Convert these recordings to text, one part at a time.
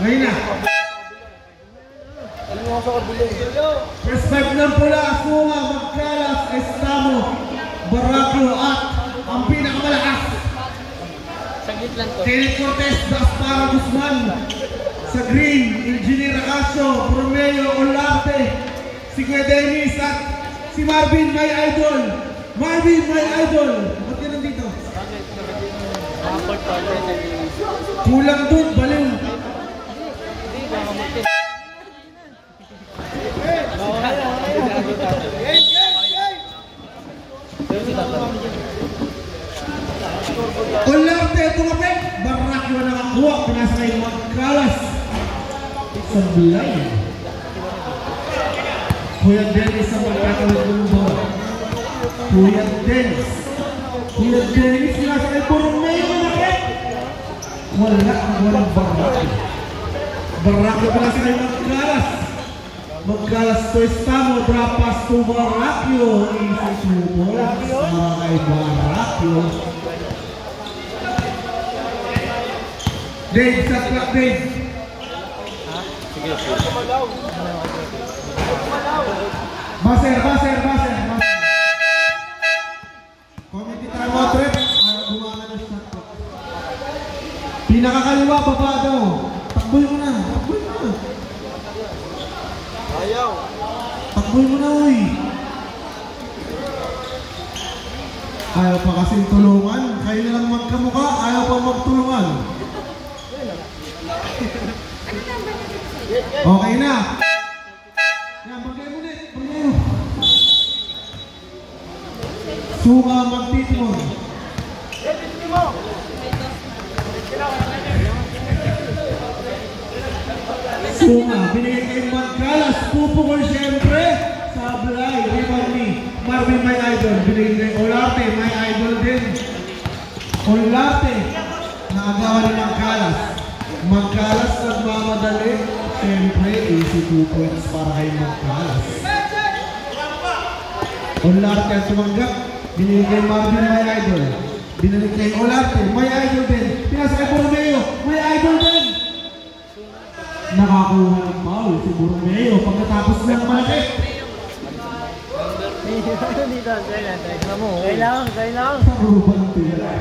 Ngayon na. First five ng pula, Sunga, Magkalas, Estamo, Baraclo at ang pinakamalakas. Kenneth Cortez, Gaspar Guzman. Sa green, Engineer Acacio, Romeo Olarte, si Kuya Dennis at si Marvin, my idol. Marvin, my idol. Ba't ka nandito? Kulang dun, baliw. Olarte, tumapit. Baraclo na nakakuha. Pinasakay Magkalas. Sablay. Kuya Dennis ang magkakawit ng bawa. Kuya Dennis. Kuya Dennis, pinasakay po rin may manakit. Walang Baraclo. Baraclo pinasakay Magkalas. Magkalas to Estamo, Drapas to Baraclo. Isisubo sa kay Baraclo. Dave, sa clock, Dave. Baser. Committee time out, Rep. Ayaw gumawa ng shot clock. Pinakakaliwa, baba daw. Takboy mo na. Ayaw. Takboy mo na, uy. Ayaw pa kasing tulungan. Kayo na lang magkamukha. Ayaw pa magtulungan. Okay na. Yan, bagay mo ulit. Bagay mo. Sunga, Magtitimon. Sunga, binigay kay Magkalas. Pupukol siyempre. Sablay, rebound ni Marvin, my idol. Binigay kay Olarte, my idol din. Olarte, naagawa ni Magkalas. Magkalas nagmamadali. Siyempre, easy 2 points para kay Magkalas. Olarte ang tumanggap. Binigay kay Marvin, my idol. Binigay kay Olarte, my idol din. Pinasa kay Borromeo, my idol din. Nakakuha ng foul si Borromeo pagkatapos ng malaki. Kailangan. Sa rupa ng tira.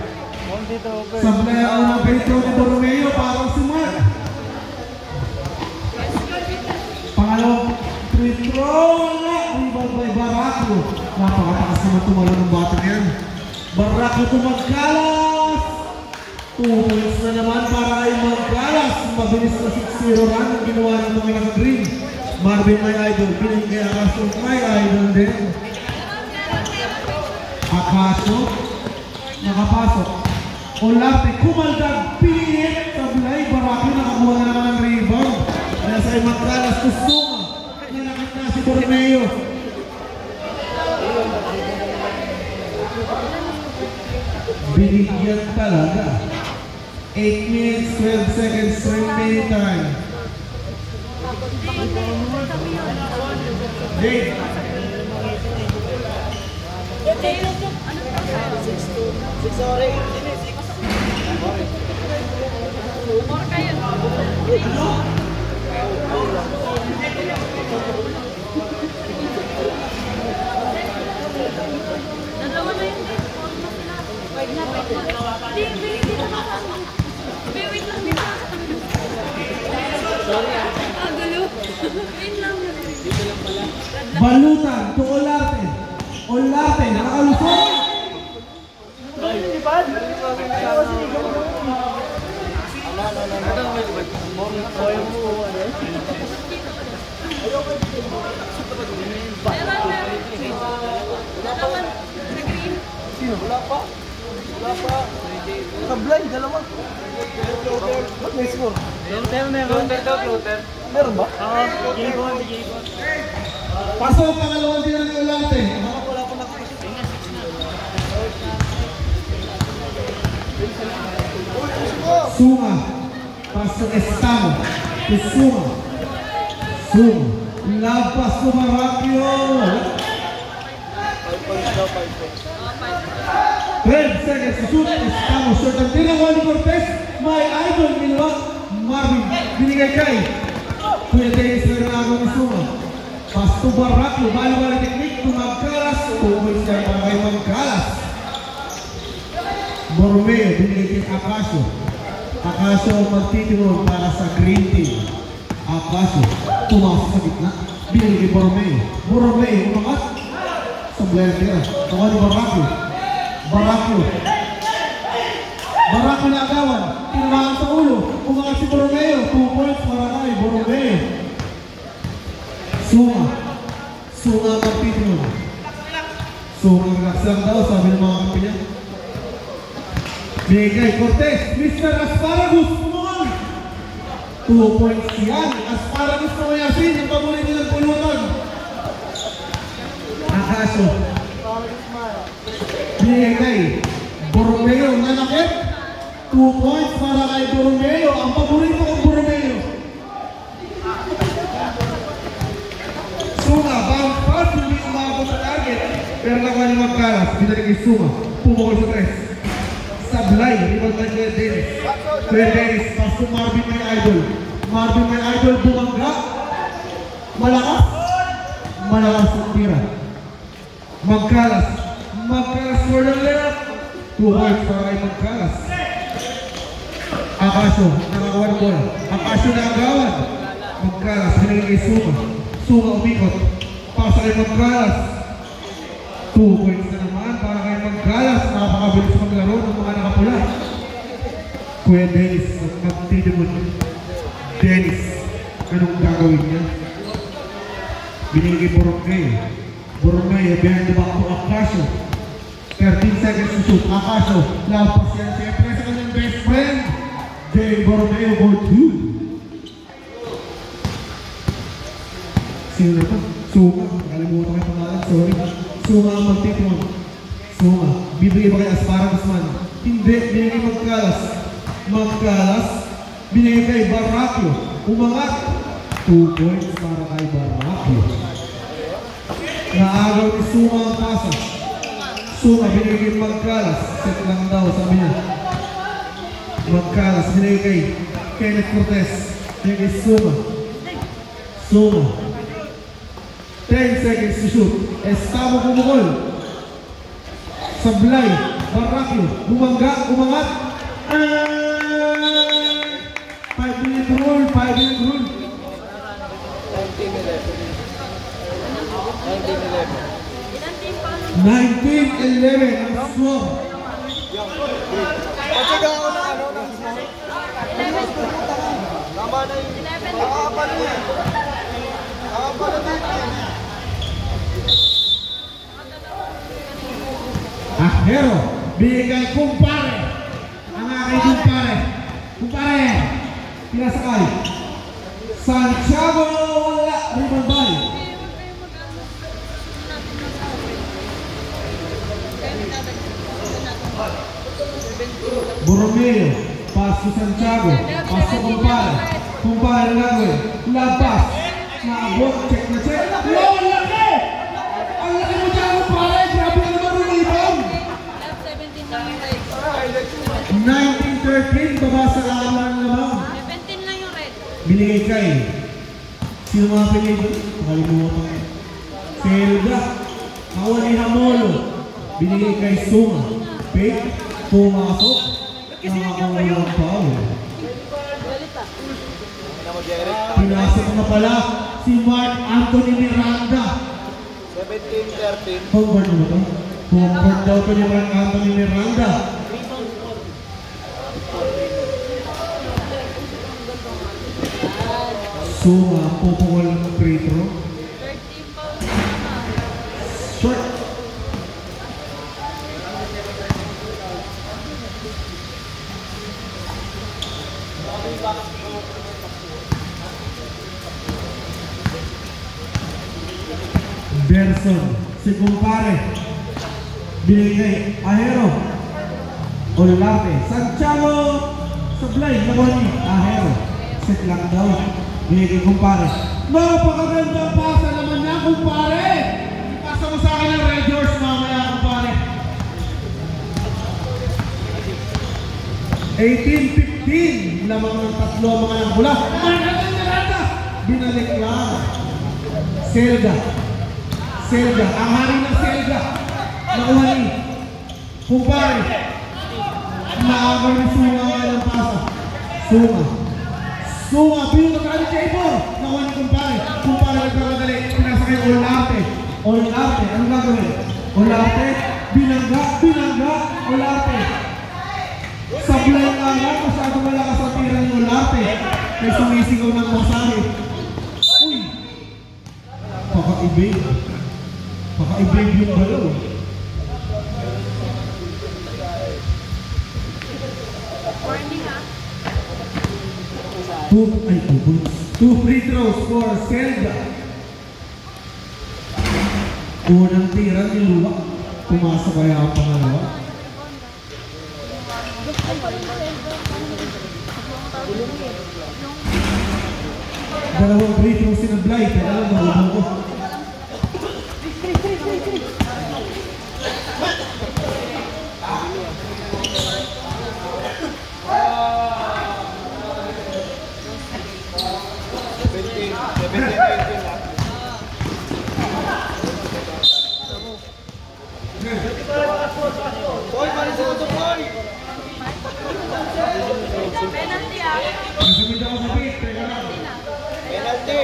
Sablay ang unang petro ni Borromeo para sumart. Pangalawang free throw. Rebound by Baraclo. Napakatakas naman tumalo ng bata yan. Baraclo to Magkalas. 2 points na naman para kay Magkalas. Mabilis na 6-0 run ang ginawa ng mga naka-green. Marvin, my idol. Pinang kay Acacio, my idol din. Acacio. Nakapasok. Olarte, kumaldag. Pinihit. Sablay. Baraclo nakakuha na naman ng rebound. Kaya sa kay Magkalas to Sunga. Nalakit na si Borromeo. Binigyan talaga. 8 minutes, 12 seconds, remaining time. Dave. Dalawa na yun. Wait na. Wait lang dito. Sorry ah. Gulo. Wait lang. Dito lang pala. Balutan to Olarte. Olarte, nakalusot. Wala pa. Naka-blind, dalawa. Ba't may score? Meron ba? Pasok ang pangalawang tira ni Olarte. Wala pa nakakasip. Sunga. Pasok Estamo. Sunga. Lapas to Baraclo. 5 points daw, 5 points. 12 seconds to shoot. Estamos short. Ang tira ni Cortez. My idol, Marvin. binigay kay Kuya Dennis Fernando Misuma. Pass to Barraco, bali-bali technique to Magkalas. Tumoy siya para kay Magkalas. Borromeo, binigay kay Acacio. Acacio magtitinong para sa green team. Acacio, tumasok sa gitna. Binigay kay Borromeo. Borromeo, umangat. Sa blend nila. Tawa ni Barraco. Barraco. Barraco na agawan. Tinamaan sa ulo. Umangat si Borromeo. 2 points para kay Borromeo. Sunga. Sunga magtitinong. Sunga relax lang daw, sabi ng mga kampi niya. Binigay Cortez, Mr. Asparagus, kumon! 2 points yan. Asparagus na mayasin, yung paborito ng pulutan. Acacio. Binigay Borromeo, nanakit. 2 points para kay Borromeo, ang paborito ng Borromeo. Sunga, bounce pass, hindi umabot sa target. Pero nakuha ni Magkalas, binigay kay Sunga, pumukol sa 3. Sablay, rebound by Kuya Dennis. Kuya Dennis, pass to Marvin my idol. Marvin my idol, bumangga. Malakas. Malakas ang tira. Magkalas. Magkalas for the left. 2 points para kay Magkalas. Acacio, nakakuha ng bola. Acacio na agawan. Magkalas, binigay kay Sunga. Sunga umikot. Pasa kay Magkalas. 2 points na naman para kay Magkalas. Napakabilis maglaro ng mga nakapula. Kuya Dennis, magtitimon. Dennis, anong gagawin niya? Binigay Borromeo. Borromeo, behind the back to Acacio. 13 seconds to shoot. Acacio, lampas yan siyempre sa kanyang best friend. Jay Borromeo for 2. Sino na ito? Sunga. Kalimutan ko yung pangalan, sorry. Sunga ang magtitimon. Sunga. Bibigay ba kay Asparagus man? Hindi. Binigay Magkalas. Magkalas. Binigay kay Barraco. Umangat. 2 points para kay Barraco. Naagaw ni Sunga ang pasa. Sunga binigay kay Magkalas. Set lang daw, sabi niya. Magkalas binigay kay Kenneth Cortez. Binigay kay Sunga. Sunga. 10 seconds to shoot. Estamo kumukol. Sablay. Barraco. Bumangga. Umangat. 5-minute rule. 5-minute rule. 19-11. Ang score. Pagsigaw ako ng ano, ng small. Tama na yun. Nakakapal mo yun. Nakakapal na din. Ahero, bigay kumpare. Ang aking kumpare. Kumpare. Pinasakay. Santiago wala. Rebound by. Borromeo. Pass to Santiago. Pass to kumpare. Kumpare na gawin. Labas. Naabot. Check na check. Wow, ang laki! Ang laki mo dyan kumpare. Grabe ka naman ng rebound. 19-13, baba sa alam naman. 17 lang yung red. Binigay kay sino mga pinigil? Nakalimutan. Selga. Kawali Hamolo. Binigay kay Sunga. Pick. Pumasok. Nakakawa ng foul. Pinasok na pala si Mark Anthony Miranda. 17-13. Homeboard mo ba ito? Homeboard daw ito ni Mark Anthony Miranda. Sunga, pupukol ng free throw. 13 pounds na. Short. Berson, si kumpare. Binigay Ahero. Olarte. Santiago. Sablay, naboni. Ahero. Set lang daw. Binigay kumpare. Napakagandang pasa naman niya kumpare. Ipasa mo sa akin ng Red Horse mamaya kumpare. 18-15. 15. Lamang ng tatlo ang mga nagmula. Manhattan Miranda! Binalik lang. Selga. Selga. Ang hari ng Selga. Nakuha ni kumpare. Naamay ni Sunga ng pasa. Sunga. Sunga. Pinunod ka ni Jaybor. Nakuha ni kumpare. Kumpare nagkamadali. Pinasa kayo Olarte. Olarte. Ano gagawin? Olarte. Binangga. Binangga. Olarte. Sablay nga lang. Masyado malakas ang tira ni Olarte. May sumisigaw ng masahe. Uy! Paka-ibig. Paka-ibig yung balaw. Warning ha. Two free throws for Selga. Unang tira ni Lula. Pumasok kaya ang pangalawa. Dalawang free throws sinablay. Kaya alam na ko. Boy, paano sa ito, boy? Penalty ha. Nasamid ako sa pit. Teka lang. Penalty.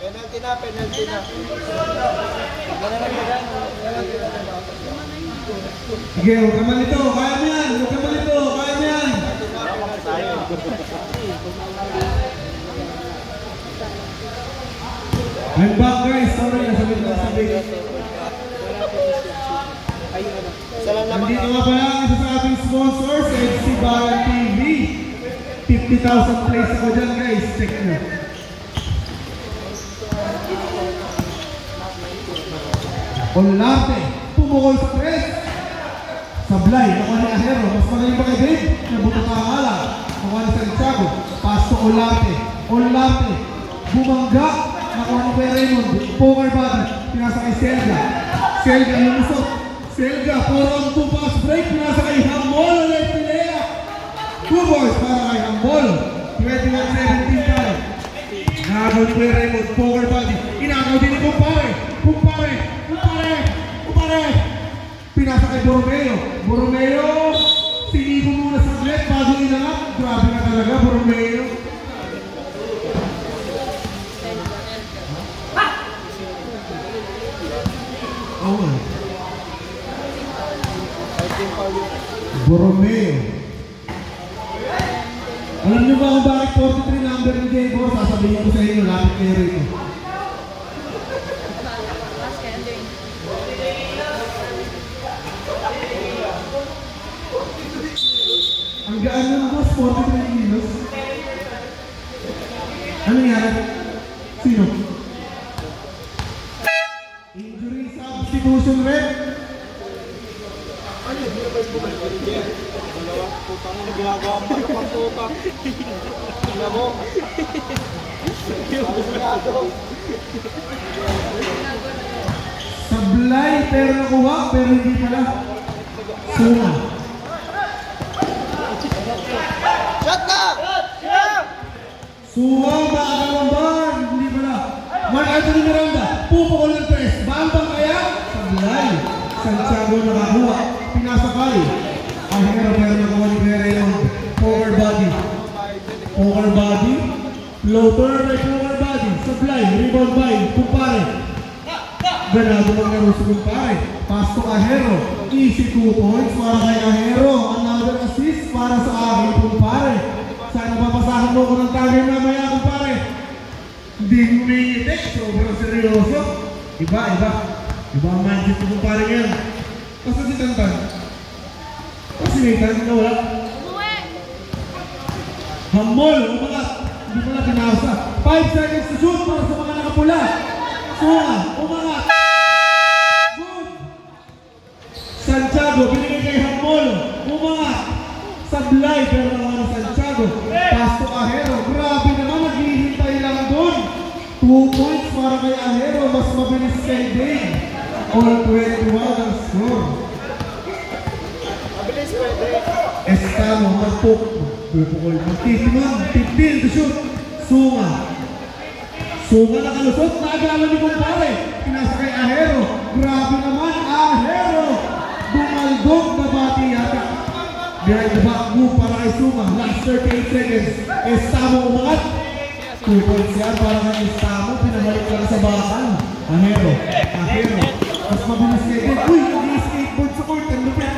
Penalty na, penalty na. Sige, huwag ka malito. Kaya mo yan. Huwag ka malito. Kaya mo yan. I'm back guys. Sorry, nasamid lang sa pit. Nandito nga pala ang isa sa ating sponsors, FC Baran TV. 50,000 plays ako dyan guys. Check nyo. Olarte, pumukol sa press. Sablay, nakuha ni Ahero. Mas magaling ba kay Dave? Nabuto ka ang ala. Nakuha ni Santiago. Pass to Olarte. Olarte, bumangga. Nakuha ni Kuya Raymond. Poker body. Pinasa kay Selga. Selga lumusot. Selga, 4-on-2 pass break. Pinasa kay Hamol. Left Pilea. 2 boys para kay Hamol. 21-17 tayo. Nakagaw ni Kuya Raymond. Poker body. Inagaw din ni Kumpare. Kumpare. Kumpare. Kumpare. Pinasa kay Borromeo. Borromeo. Sinigo muna sa net bago inangat. Grabe na talaga Borromeo. Oh man. Borromeo. Alam niyo ba kung bakit 43 number ni Jaybor? Sasabihin ko sa inyo, lapit kayo rito. Ang gaan ng boss, 43 kilos. Ano yan? Sino? Injury substitution rep. Ano yun? Dalawa, putang na ginagawa mo ng pagtuta. Tingnan mo. Sablay, pero nakuha, pero hindi pala. Sunga. Shot na! Sunga, makakalamban, hindi pala. Mark Anthony Miranda, pupukol ng press. Bambang kaya? Sablay. Santiago nakakuha. Pinasakay. Ahero pero nakuha ni Guerrero. Poker body. Poker body. Floater by poker body. Sablay. Rebound by Kumpare. Ganado ang laro sa Kumpare. Pass to Ahero. Easy 2 points para kay Ahero. Another assist para sa aking Kumpare. Sana papasahan mo ko ng target mamaya Kumpare. Hindi mo naiitik. Sobrang seryoso. Iba. Iba ang mindset ko Kumpare ngayon. Basta si Tantan. Kasi may tanong na wala. Umuwi! Hamol, umangat. Hindi mo na pinasa. 5 seconds to shoot para sa mga nakapula. Sunga, umangat. Good. Santiago, binigay kay Hamol. Umangat. Sablay, pero naman ni Santiago. Pass to Ahero. Grabe naman, naghihintay lang doon. 2 points para kay Ahero. Mas mabilis kay Dave. All 21 ang score. Estamo, magtitimon, 15 to shoot. Sunga nakalusot, naagalan ni kumpare. Pinasa kay Ahero. Grabe naman, Ahero. Bumaldog na bati yata. Behind the back move para kay Sunga. Last 38 seconds. Estamo umangat. 2 points yan para kay Estamo. Pinabalik lang sa bakal. Ahero. Mas mabilis kay Ed. Uy, nag-skateboard sa court. Ang lupit.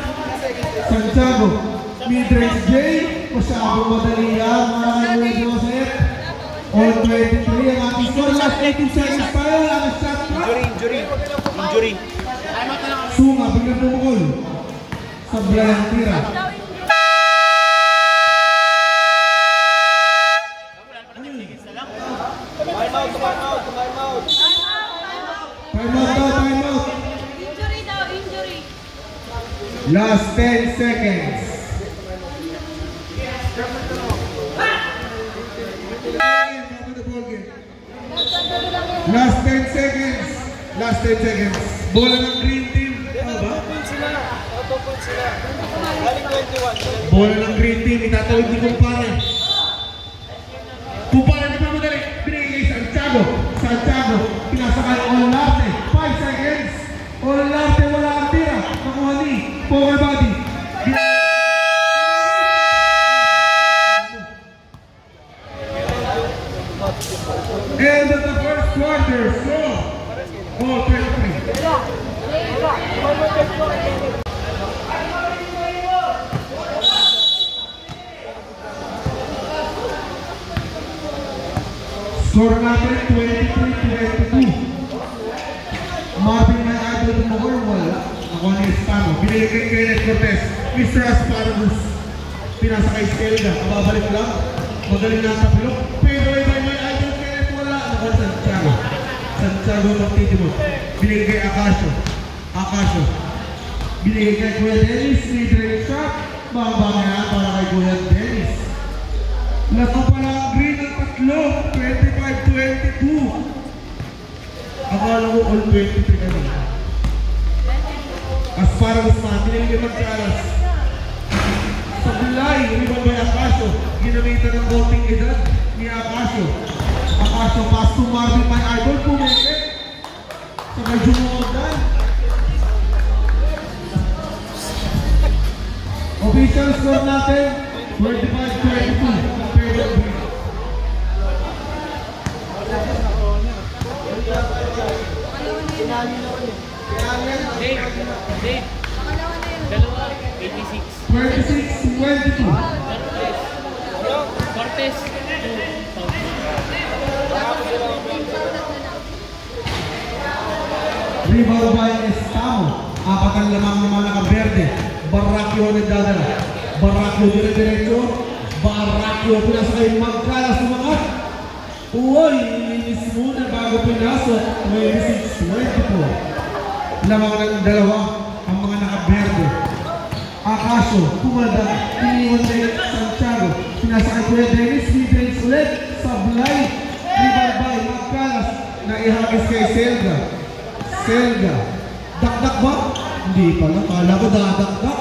Santiago. Mid-range J. Masyadong madali yan. Mga kay Joseph. All 23 ang ating score. Last 18 seconds tayo. Ang shot clock. Injury. Sunga, biglang pumukol. Sablay ang tira. Time out. Injury daw, injury. Last 10 seconds. Last 10 seconds. Last 10 seconds. Bola ng green team. Ano ba? Bola ng green team. Itatawid ni kumpare. Kumpare di pa madali. Binigay kay Santiago. Pinasakay Olarte. 5 seconds. Olarte wala ang tira. Nakuha ni Poker Body. End of the first quarter. Score. All 23. Score natin 23-22. Marvin na idol ng Mohor, wala. Ako ni Estamo. Binili kay Kenneth Cortez. Mr. Asparagus. Pinasa kay Skelda. Babalik lang. Magaling na ang tapilok. Pero ay may idol Kenneth, wala. Ako Santiago. Santiago magtitimot. Binili kay Akasio. Binili kay Kuya Dennis. Mid-range shot. Babangay na para kay Kuya Dennis. Lato pala ang green ng tatlo. 25-22. Akala ko all 23 ka na. Asparagus man, binili kay Magkalas. Sa Bulay, ribang by Akasio. Ginamitan ng voting edad ni Akasio. Pass to Marvin, my idol. Pumeke. Sa kay Jumuodan. Official score natin 25-22. Dave. Dalawa, 86. 26-22. Cortez. Rebound by Estamo. Apat ang lamang ng mga nakaberde. Barraquio nagdadala. Barraquio dire-diretso. Barraquio pinasakay Magkalas sumakat. Uy, ininis muna bago pinasok. 26-24. Lamang ng dalawa ang mga nakaberde. Akasio, pumalda, iniwan na yung Santiago. Pinasakay Kuya Dennis, mid-range ulit. Sablay, rebound by Magkalas. Naihagis kay Selga. Dakdak ba? Hindi pala, kala ko dadakdak.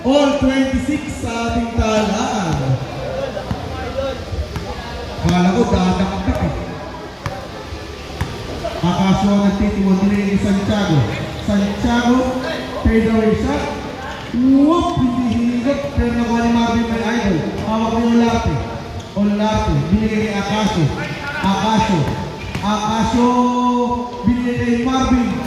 All 26 sa ating talaan. Kala ko dadakdak eh. Akasio ang nagtitimon, dinili ni Santiago. Fade away shot. Whoop! Hindi hinigot. Pero nakuha ni Marvin may idol. Hawak ni Olarte. Binigay kay Akasio. Binigay kay Marvin.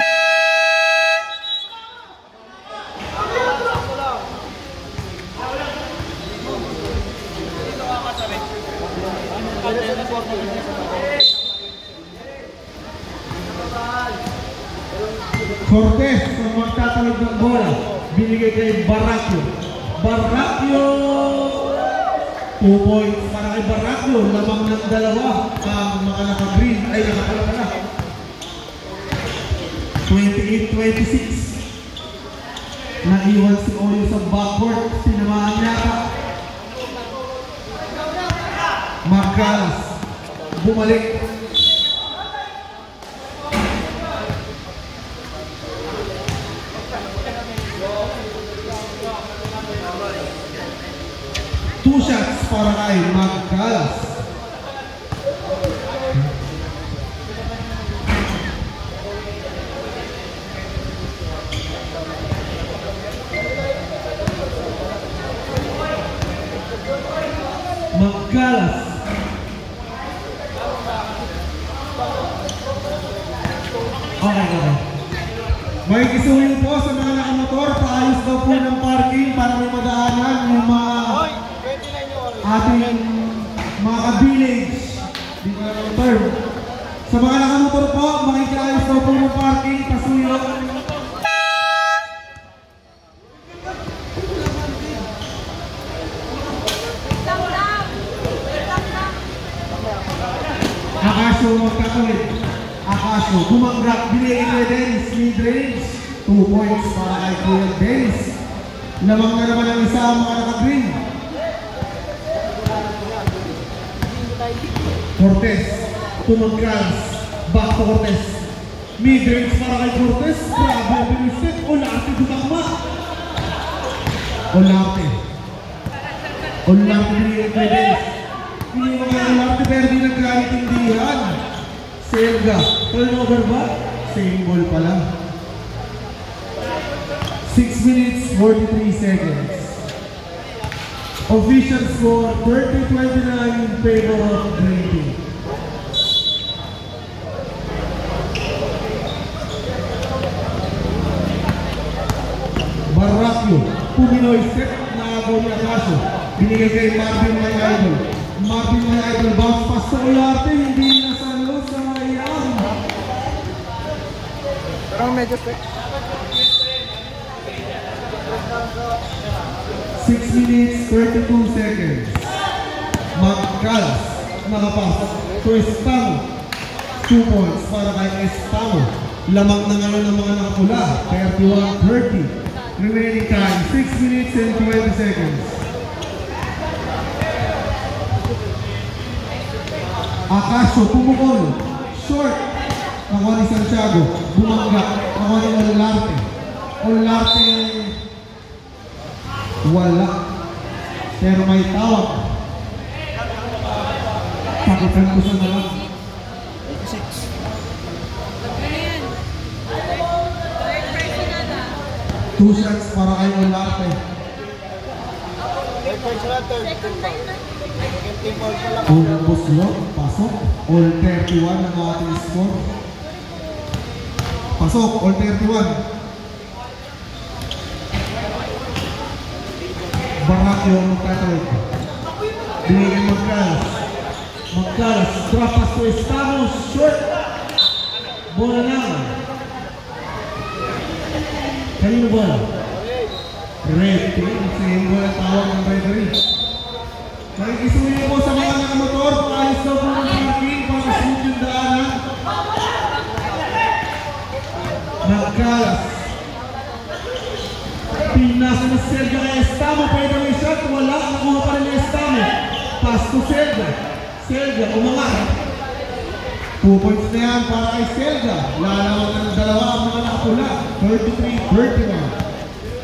Cortez ang magtatalog ng bola. Binigay kay Barraquio. 2 points para kay Barraquio. Lamang ng dalawa ang mga naka-green. Ay, nakapala pala. 28-26. Naiwan si Oyo sa backcourt. Sinamaan niya ka. Magkalas. Bumalik. para kay Magkalas. Magkalas. Okay. May kisuhin po sa mga nakamotor, paayos daw po ng parking para may madaanan yung mga ating mga ka-village. Dito na ang term. Sa mga nakamotor po, makikiayos daw po ng parking, pasuyo. Akasyo magkatulit. Akasyo, bumanggrak, binigay kay Dennis, mid-range. 2 points para kay Kuya Dennis. Lamang na naman ang isa ang mga naka-green. Cortez, tumangkras, back to Cortez. Mid-range para kay Cortez. Grabe ang binisip. Olarte dumakma. Olarte binigay kay Dennis. Hindi mo kaya Olarte pero di nagkaintindihan. Selga, turnover ba? Same ball pala. 6 minutes, 43 seconds. Official score, 30-29 in favor of Green Team. Barracchio, Puminoy set na agaw ni Akasyo. Binigay kay Marvin My Idol. Marvin My Idol, bounce pass sa Olarte, hindi nasalo sa Mayang. Parang medyo set. 6 minutes, 32 seconds. Magkalas, nakapasok. So Estamo, 2 points para kay Estamo. Lamang na ngayon ng mga nakapula, 31-30. Remaining time, 6 minutes and 20 seconds. Akasyo, pumukol. Short. Nakuha ni Santiago. Bumanggak. Nakuha ni Olarte. Olarte. Wala. Pero may tawag. Pakitan ko sa nalang. 2 shots para kay Olarte. Ubos lang, pasok. All 31 ang ating score. Pasok, all 31. Barracchio ang magkatawid. Binigyan Magkalas. Magkalas, drop pass to Estamos, short. Bola lang. Kanino bola? Red team, same bola tawag ng referee. Nakikisuhin po sa mga nakamotor, paayos daw po ng parking para smooth yung daanan. Magkalas. Pinasa na Selga kay Estamo, pwede may shot, wala, nakuha pa rin ni Estamo. Pass to Selga. Selga, umangat. 2 points na yan para kay Selga. Lalawag ng dalawa ang mga nakapula. 33-31.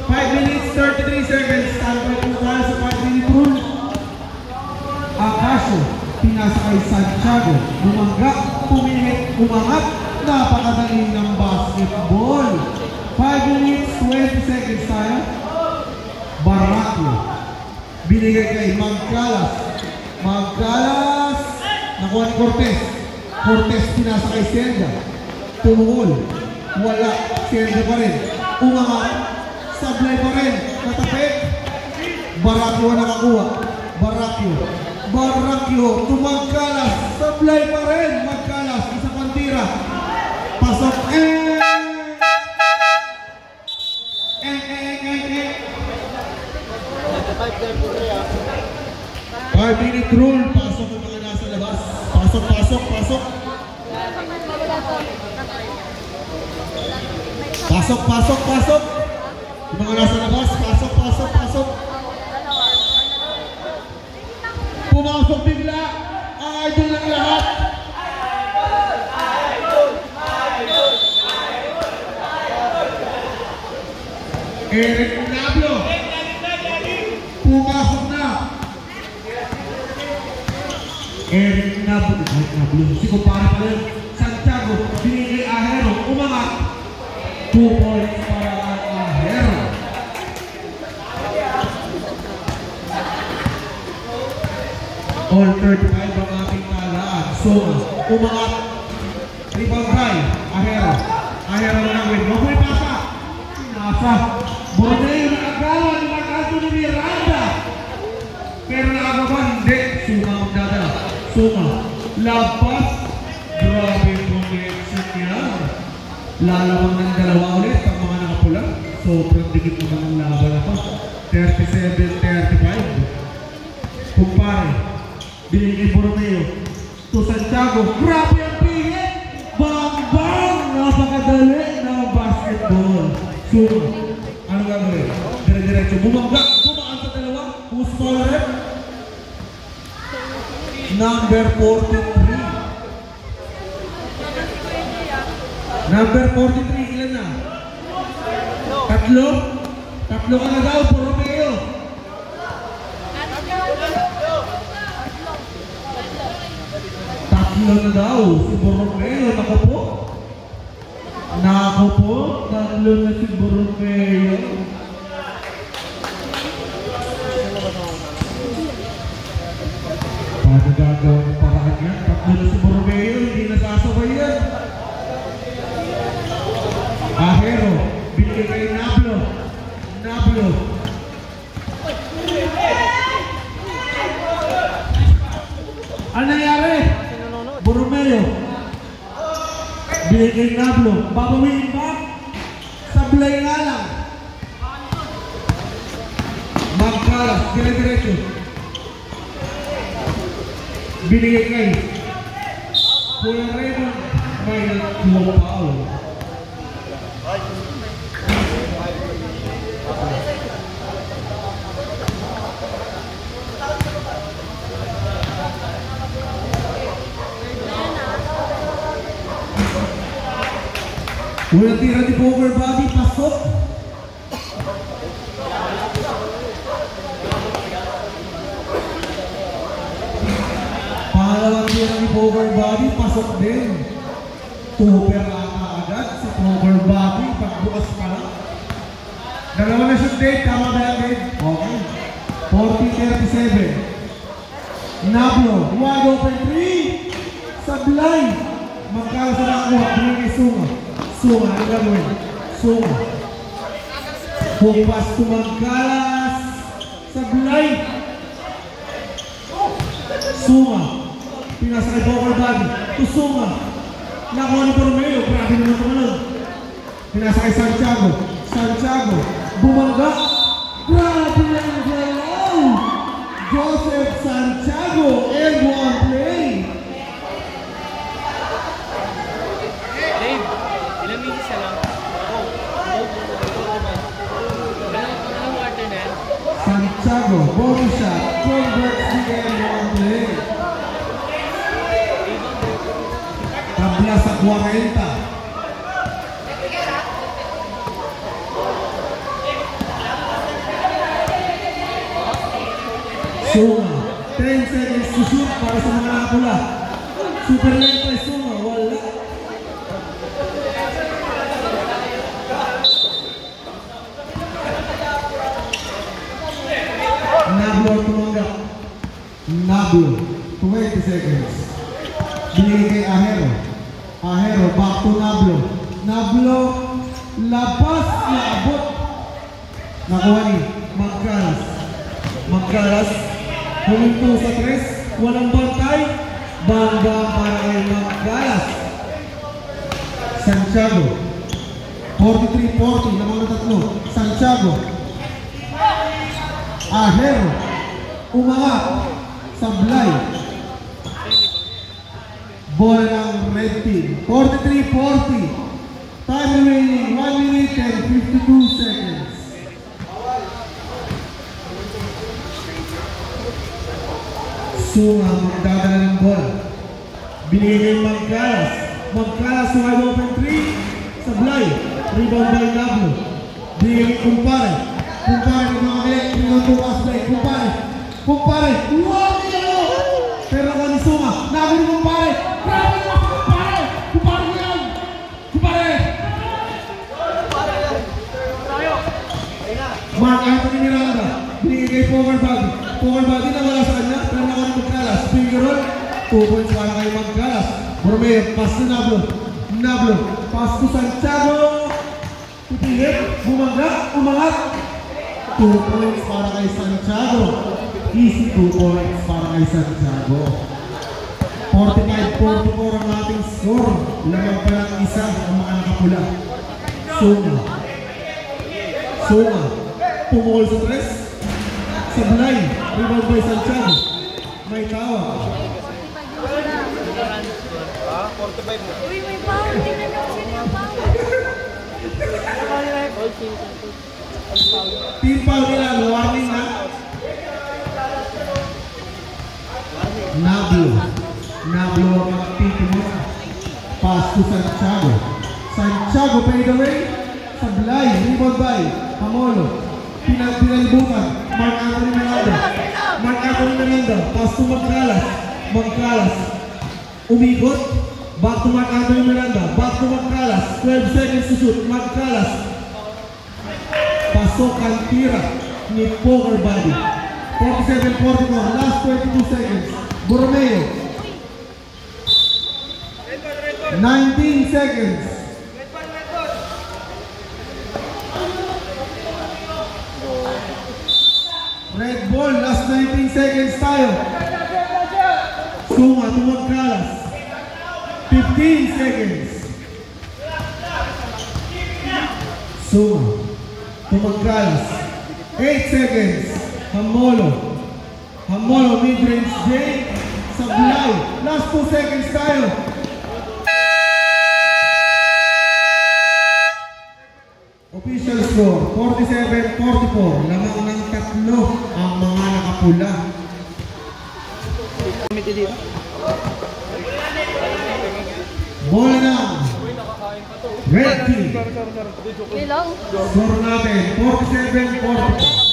5 minutes, 33 seconds. Standby po tayo sa 5-minute rule. Akasyo, pinasa kay Santiago. Bumanggak, pumihit, umangat. Napakadali ng basketball. 5 minutes, 20 seconds tayo. Barracchio. Binigay kay Magkalas. Magkalas. Nakuha ni Cortez. Cortez pinasa kay Selga. Tumungol. Wala. Selga pa rin. Umangat. Sablay pa rin. Natapit. Barracchio nakakuha. Barracchio. Tumagkalas. Sablay pa rin. Magkalas. Isa pang tira. Pasok. 5-minute rule. Pasok ang mga nasa labas. Pasok. Pasok. Yung mga nasa labas. Pasok. Pumasok bigla. Ang idol ng lahat. Eric Nablo. Pumasok na. Eric Nablo. Si kumpare pa rin. Santiago, binigay Ahero. Umangat. 2 points para Ahero. All 35 ang ating talaan. Suma. Umangat. Rebound by Ahero. Ahero na nang win. Mabuhay pasa. Nasa. Borneo na agawan. Nakato ni Miranda. Pero nakagawa. Hindi. Suma magdadala. Suma. Labas. Grabe connection yan. Lalawang ng dalawa ulit ang mga nakapula. Sobrang dikit naman ang laban na to. 37-35. Kumpare. Binigay Borromeo to Santiago. Grabe ang pihit! Bang! Napakadali na basketball. Suma. Ano gagawin? Dire-diretso. Bumangga. Bumaan sa dalawa. Who's scorer? Number 43. Number 43. Ilan na? Tatlo? Tatlo ka na daw, Borromeo. Tatlo na daw si Borromeo. Naku po. Naku po. Tatlo na si Borromeo. Paano gagawin ang paraan yan? Tatlo na si Borromeo. Hindi nasasabay yan. Ahero. Binigay kay Nablo. Nablo. Ano nangyari? Borromeo. Binigay kay Nablo. Babawiin ba? Sablay nga lang. Magkalas. Dire-diretso. Binigay kay Kuya Raymond. May tuwang paul. Walang tira ni Poker Body, pasok. Pangalawang tira ni Poker Body, pasok din. Tuper ata agad si Poker Body, pagbukas pa lang. Dalawa na shoot date, tama ba yan, Dave? Okay. 40-37. Nablo, wide open 3. Sablay. Magkala sa nakakuha, binigay Suma. Suma, ano gagawin? Suma. Hupas tumagkalas. Sablay. Suma. Pinasa kay Poker Body. To Suma. Nakuha ni Borromeo. Grabe naman tumalon. Pinasa kay Santiago. Santiago. Bumangga. Grabe naman galaw. Joseph Santiago. And one play. Ilang minutes na lang? Anong water na yan? Santiago, bonus shot, converts the end one play. Tabla sa 40. Suma, 10 seconds to shoot para sa mga nakapula. Super late by Suma, wala. Nablo tumanggap. Nablo, 20 seconds. Binigay kay Ahero. Ahero, back to Nablo. Nablo, labas na abot. Nakuha ni Magkalas. Magkalas, huminto sa 3. Walang bantay. Bangga para kay Magkalas. Santiago, 43-40, naman na tatlo. Santiago. Ahero, umangat, sablay. Bola ng red team. 43-40. Time remaining 1 minute and 52 seconds. Suma magdadala ng bola. Binigay kay Magkalas. Magkalas wide open 3. Sablay. Rebound by Nablo. Binigay kay Kumpare. Kumpare ng mga galit. Pinagbukas play. Kumpare. Kumpare. Wow! pero ako ni Suma. Nabili mo pare. Grabe mo pare. Kupare yan. Kupare. Mark Anthony Miranda. Binigay kay Poker Body. Poker Body na wala sa kanya, pero ako ni Magkalas. Finger roll. 2 points para kay Magkalas. Borromeo, pass to Nablo. Nablo, pass to Santiago. Pipilit, bumangga, umangat. 2 points para kay Santiago. Easy 2 points para kay Santiago. 45-44 ang ating score. Lamang pa lang isa ang mga nakapula. Suma. Suma. Pumukol sa 3. Sablay. Rebound by Santiago. May tawa. 45 mo. Uy, may power. Tingnan nyo kasi yung power. Team foul nila. Warning na. Nablo. Nablo ang magpipimos. Pass to Santiago. Santiago fade away. Sablay. Rebound by Hamolo. Pinalibutan. Mark Anthony Miranda. Mark Anthony Miranda. Pass to Magkalas. Magkalas. Umikot. Back to Mark Anthony Miranda. Back to Magkalas. 12 seconds to shoot. Magkalas. Pasokan tira ni Poker Body. 47-44. Last 22 seconds. Borromeo. 19 seconds. Red ball. Last 19 seconds tayo. Suma to Magkalas. 15 seconds. Suma to Magkalas. 8 seconds. Hamolo. Hamolo mid-range J. Sablay. Last 2 seconds tayo. Official score 47-44. Lamang ng 3 ang mga nakapula. Bola na. Red team. Ilang? Score natin 47-44.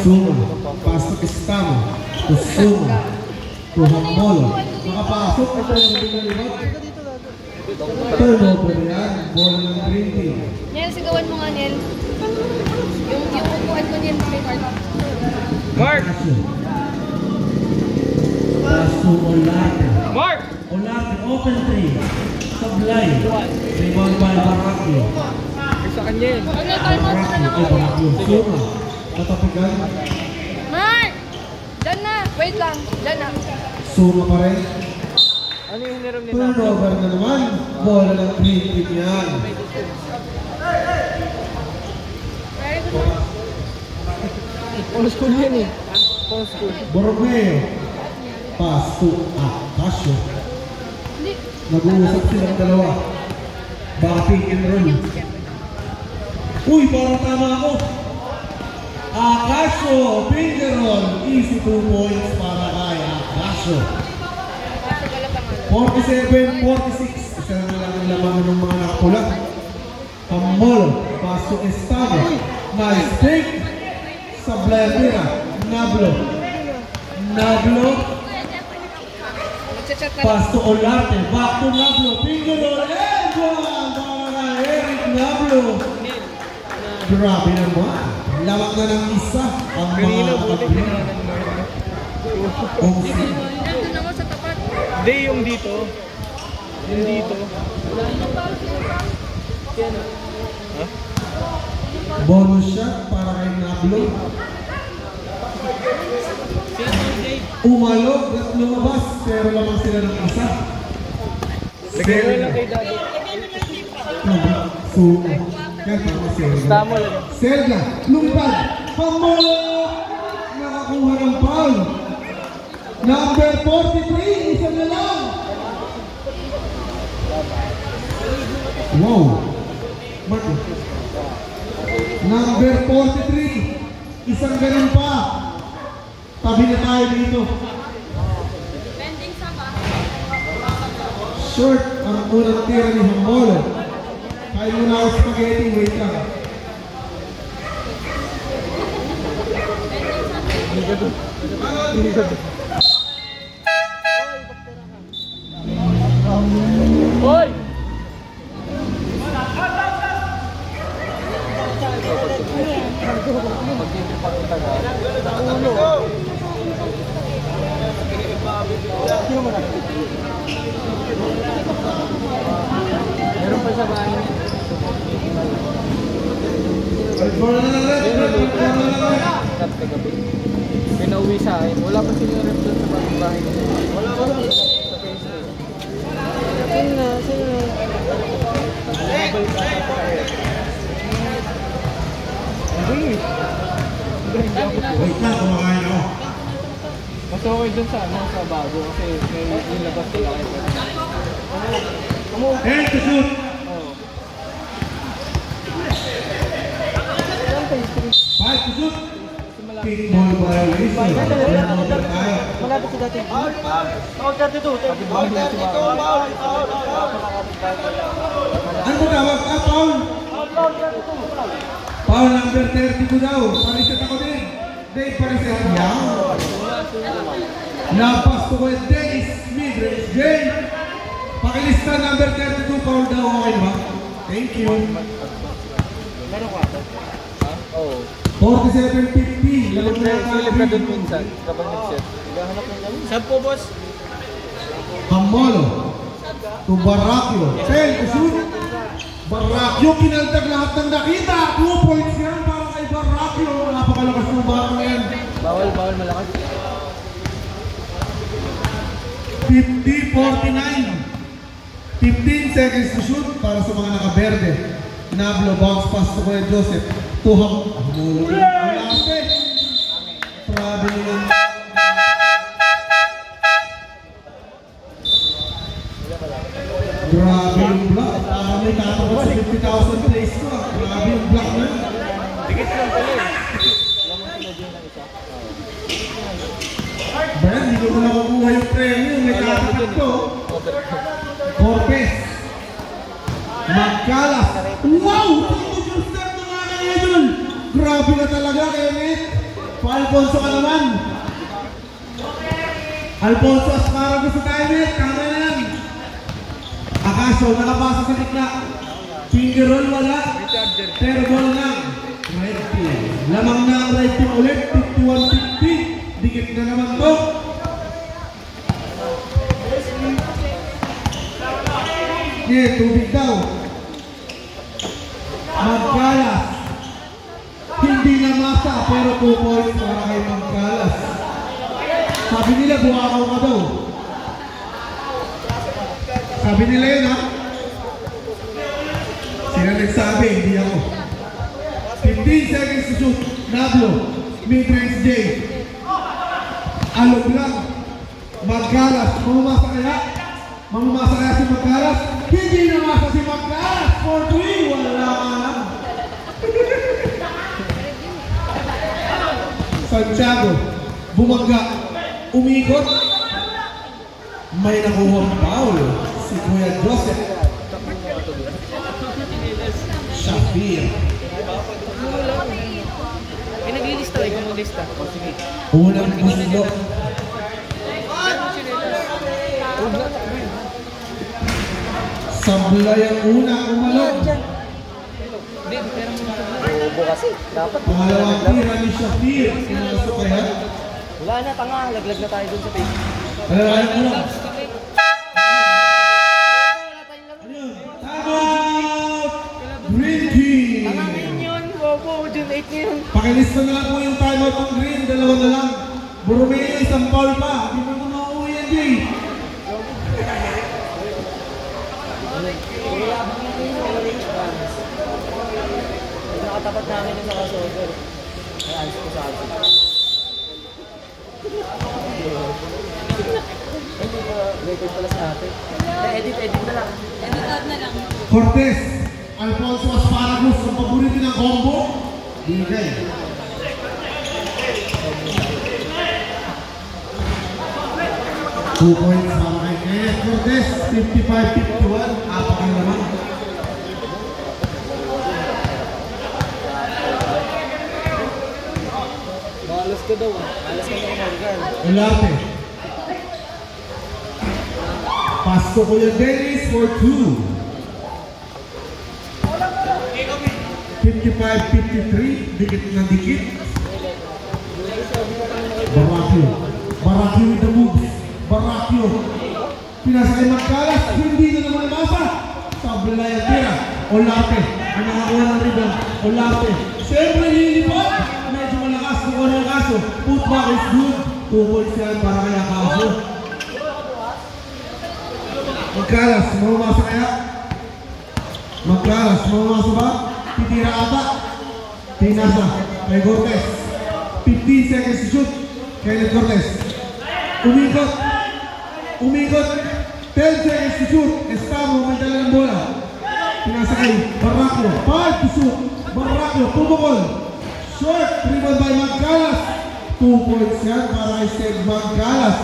Suma. Pasok Estamo. To Suma. To Hamolo. Nakapasok. Ito yung binalibot. Turnover yan. Bola ng green team. Niel, sigawan mo nga, Niel. Yung upuan ko, Niel. Mark! Pass to Olarte. Mark! Olarte, open 3. Sablay. Rebound by Barakio. Sa kanya eh. Ano, time out na lang ako. Barakio. Suma. Tatapigan. Mark! Diyan na. Wait lang. Diyan na. Suma pa rin. Ano yung hiniram nila? Turnover na naman. Bola ng green team yan. Very good. Pang school yan eh. Pang school. Borromeo. Pass to Acasio. Hindi. Nag-uusap silang dalawa. Baka pick and roll. Uy, parang tama ako. Acasio, finger roll. Easy 2 points para kay Acasio. 47-46. Isa na lang ang laman ng mga nakapula. Hamolo. Pass to Estado. Nice pick. Sablay tira. Nablo. Nablo. Magchat-chat na lang. Pass to Olarte. Back to Nablo. Finger roll. And one para kay Eric Nablo. Grabe naman. Lawak na ng isa ang mga Kanina buti nakapula. tinanan mo. Nandun ako sa tapat. Hindi, yung dito. Yung dito. Ha? Bonus shot para kay Nablo. Umalog at lumabas pero lamang sila ng isa. Lagay mo lang kay Daddy. So, yan tama Selga. Tama lang. Selga, lumipad. Hamolo! Nakakuha ng foul. Number 43, isa na lang. Wow. Marco. Number 43, isang ganun pa. Tabi na tayo dito. Pending sa ba? Short ang unang tira ni Hamolo. Kain muna ako spaghetti, wait lang. Pending Hoy! Meron pa sa bahay. Pinauwi sa akin. Wala pa sila rep doon sa bagong bahay. Wala. Sa Facebook. Sino? Hindi. Wait na, kumakain ako. Mas okay dun sa bago kasi may nilabas sila kayo. And to shoot. Oo. 5 to shoot. Kick ball violation. Malapit sa dati. Foul 32. Ano ba tawag? Foul. Foul number 32 daw. Pariset ako din. Dave pariset niya. Lapas to with Dennis mid-range game. Pakilista number 32. Foul daw. Okay ba? Thank you. Meron ka? Ha? Oo. 47-50. Silip na doon minsan kapag nag-set. Hanap mo namin. Saan po, boss? Pamolo. To Baracchio. 10 to shoot. Baracchio, kinaldag lahat ng nakita. 2 points yan para kay Baracchio. Napakalakas ng bata yan. Bawal malakas. 50-49. 15 seconds to shoot para sa mga nakaberde. Nablo, bounce pass to Kuya Joseph. Tuham. Malapit. Traveling. Grabe yung block. Parang may tatakot sa 50,000 place ko. Grabe yung block na. Dikit lang pala eh. Alam mo sila dyan ng isa. Bayan, hindi ko nakukuha yung premyo. May tatakot ko. Corpez. Magkalas. Wow! Tingnan yung step ng mga idol. Grabe na talaga, Kenneth. Pa-Alfonso ka naman. Alfonso Asparago sa timer. Kama na yan. Akaso, nakapasa sa gitna. Finger roll, wala. Pero ball lang. Red team. Lamang na ang red team ulit. 51-50. Dikit na naman to. Yeah, tubig daw. Magkalas. Hindi na masa, pero 2 points para kay Magkalas. Sabi nila, buwakaw ka daw. Sabi nila yun, ha? Sila nagsabi, hindi ako. 15 seconds to shoot. Nablo. Mid-range J. Alog lang. Magkalas. Mamamasa kaya? Mamamasa kaya si Magkalas? Hindi namasa si Magkalas. 4-3. Wala ka lang. Santiago. Bumangga. Umikot. May nakuha foul. Si Kuya Joseph. Shafir. Pinaglilista eh, kung maglista. Sige. Unang gusto. Sablay ang una umalog. Hindi, pero mo sa Bukas eh. Dapat. Pangalawang tira ni Shafir. Sinasok kaya. Wala na, tanga. Laglag na tayo dun sa page. Alam mo lang. Ano yun? Timeout! Green team! Tangangin yun, bobo, June 8 yun. Pakilista na lang po yung timeout ng green. Dalawa na lang. Borromeo, isang foul pa. Hindi mo ito mauwi yan, Jay. Nakatapat namin yung nakasover. Ay, alis ko sa alis. Hindi ko record pala sa atin. Edit na lang. Edit out na lang. Cortez, Alfonso Asparagus, ang paborito ng combo. Binigay. Two points para kay Kenneth Cortez, 55-51. Apat ang naman. Malas ka daw. Alas ka na Morgan. Olarte. Pasko Kuya Dennis for 2. 55-53. Dikit na dikit. Barakyo. Barakyo with the moves. Barakyo. Pinasa kay Magkalas. Hindi na naman nabasa. Sablay ang tira. Olarte. Ang nakakuha ng rebound. Olarte. Siyempre lilipot. Medyo malakas. Kung ano yung kaso. Putback is good. 2 points yan para kay Akaso. Magkalas. Mamamasa kaya? Magkalas. Mamamasa ba? Titira ata. Pinasa. Kay Cortez. 15 seconds to shoot. Kenneth Cortez. Umikot. Umikot. 10 seconds to shoot. Estamo, may dala ng bola. Pinasa kay Barrakyo. 5 to shoot. Barrakyo, pumukol. Short. Rebound by Magkalas. 2 points yan para kay Steve Magkalas.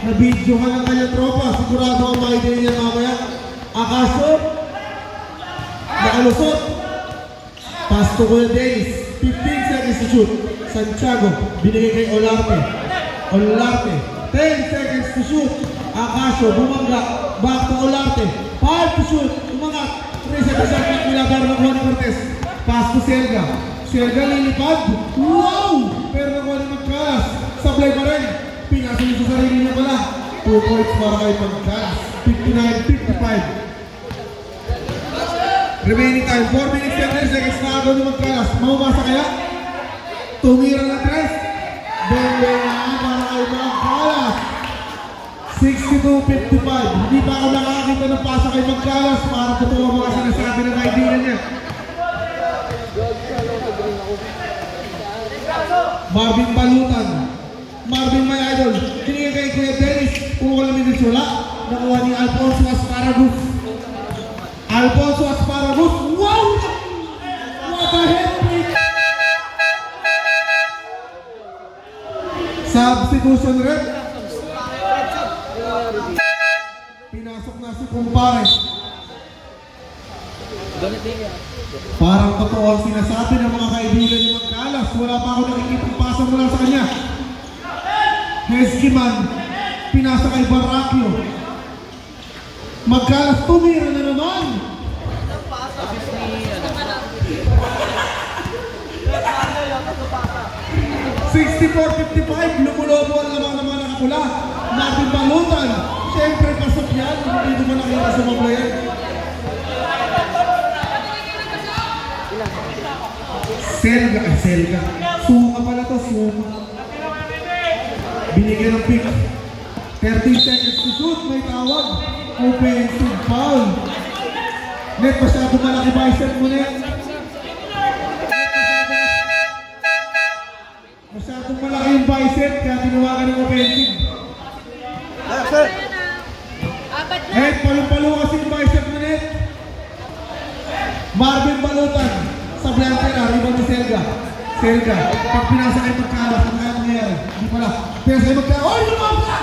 Na-video ka ng kanyang tropa. Sigurado ang ma-idea niya mamaya. Akaso. Nakalusot. Pass to Kuya Dennis. 15 seconds to shoot. Santiago. Binigay kay Olarte. Olarte. 10 seconds to shoot. Akaso. Bumangga. Back to Olarte. 5 to shoot. Umangat. 3 seconds to shoot. Nilabar ng Juan Cortez. Pass to Selga. Selga lilipad. Wow! Pero nakuha ni Magkalas. Sablay pa rin. Pinasulit sa sarili niya pala. 2 points para kay Magkalas. 59-55. Remaining time, 4 minutes and 10 seconds na agaw ni Magkalas. Mamamasa kaya? Tumira na 3. Bembea para kay Magkalas. 62-55. Hindi pa ako nakakita ng pasa kay Magkalas para totoo ang mga sinasabi ng kaibigan niya. Marvin Balutan. Marvin my idol. Tinigay kay Kuya Dennis. Pumukol na minutes wala. Nakuha ni Alfonso Asparagus. Alfonso Asparagus. Wow! What a head-break! Substitution red. Pinasok na si Kumpare. Parang totoo ang sinasabi ng mga kaibigan ni Magkalas. Wala pa ako nakikitang pasa mula sa kanya. Heskiman. Pinasa kay Barrakyo. Magkalas tumira na naman. 64-55. Lumulobo ang lamang naman nakapula. Marvin Balutan. Siyempre pasok yan. Hindi mo nakita sa mga player. Selga. Ay, Selga. Suma pala to. Suma. Binigyan ng pick. 13 seconds to shoot. May tawag. Offensive foul. Net, masyado malaki bicep mo, Net. Masyadong malaki yung bicep, kaya tinawagan ng offensive. Net, palong-palo kasi yung bicep mo, Net. Marvin Balutan. Sa Blanquera, rebound ni Selga. Selga. Pag pinasa kayo Magkalas, ano kaya nangyayari? Hindi pala. Pinasa kayo Magkalas. Oh, lumab ka!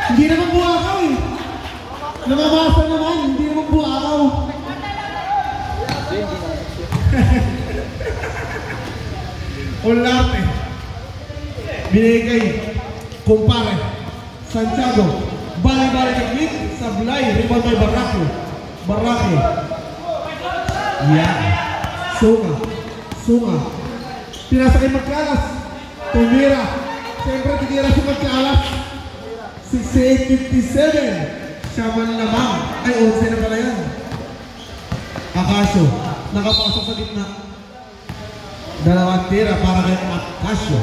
Hindi naman buwakaw eh. Namamasa naman, hindi naman buwakaw. Olarte. Binigay. Kumpare. Santiago. Bali-bali technique. Sablay. Rebound by Barrakyo. Barrakyo. Yan. Sunga. Sunga. Pinasa kay Magkalas. Tumira. Siyempre titira si Magkalas. 68-57. Siya man lamang. Ay, 11 na pala yan. Akasyo. Nakapasok sa gitna. Dalawang tira para kay Akasyo.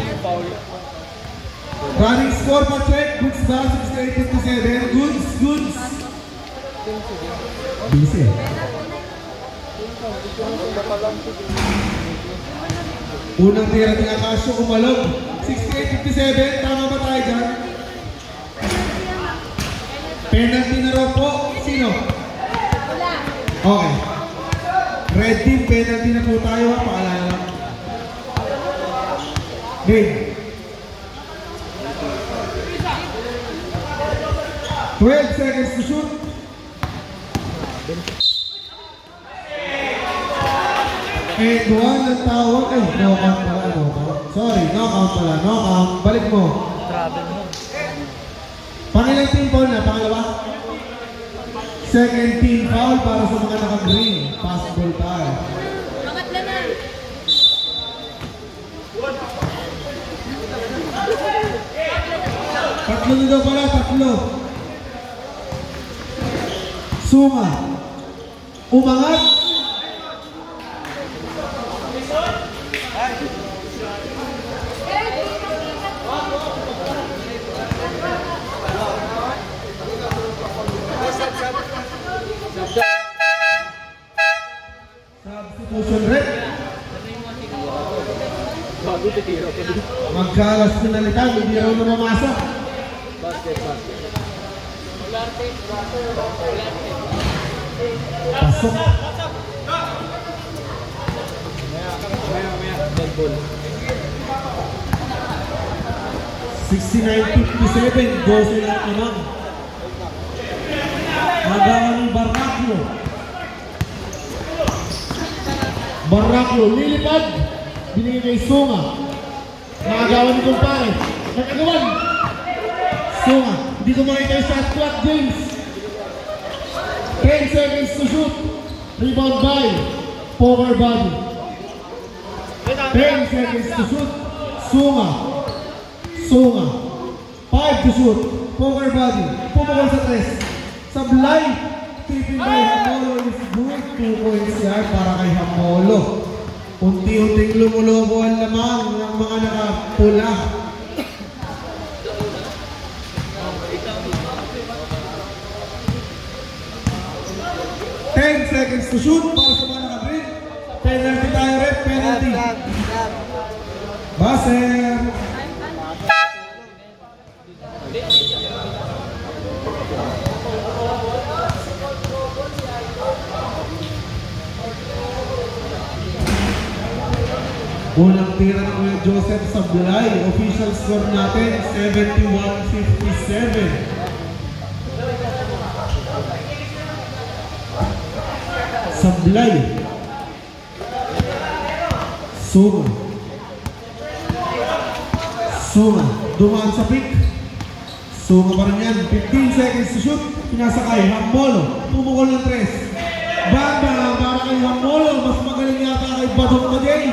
Running score pa check. Goods ba? 68-57. Goods. Goods. Busy. Unang tira ni Akasyo umalog. 68-57. Tama ba tayo dyan? Penalty na raw po. Sino? Okay. Red team, penalty na po tayo. Paalala lang. Game. 12 seconds to shoot. And one ang tawag. Ay, knockout pala, knockout. Sorry, knockout pala, knockout. Balik mo. Pangilang team foul na, pangalawa? Second team foul para sa mga naka-green. Pass ball tayo. Pangatla na. Tatlo na daw pala, tatlo. Sunga. Umangat. Substitution red. Magkalas pinalitan, hindi raw na mamasa. Pasok. 69-57, 12 lang naman. Nagawa ni Barraclo. Barraclo, lilipad. Binigay kay Sunga. Nakagawa ni kumpare. Nakagawan. Sunga, hindi ko makita yung shot clock, James. 10 seconds to shoot. Rebound by Poker Body. 10 seconds to shoot. Sunga. Sunga. 5 to shoot. Poker Body. Pumukol sa 3. Sablay. Tipping by Hamolo is good. 2 points yan para kay Hamolo. Unti-unting lumulobo ang lamang ng mga nakapula. Seconds to shoot para sa mga naka-green. Penalty tayo, rep. Penalty. Baser. Unang tira ng Kuya Joseph Sablay. Official score natin, 71-57. Sablay. Sunga. Sunga. Dumaan sa pick. Sunga pa rin yan. 15 seconds to shoot. Pinasakay. Hamolo. Pumukol ng 3. Bamba para kay Hamolo. Mas magaling yata kay Badong Magay.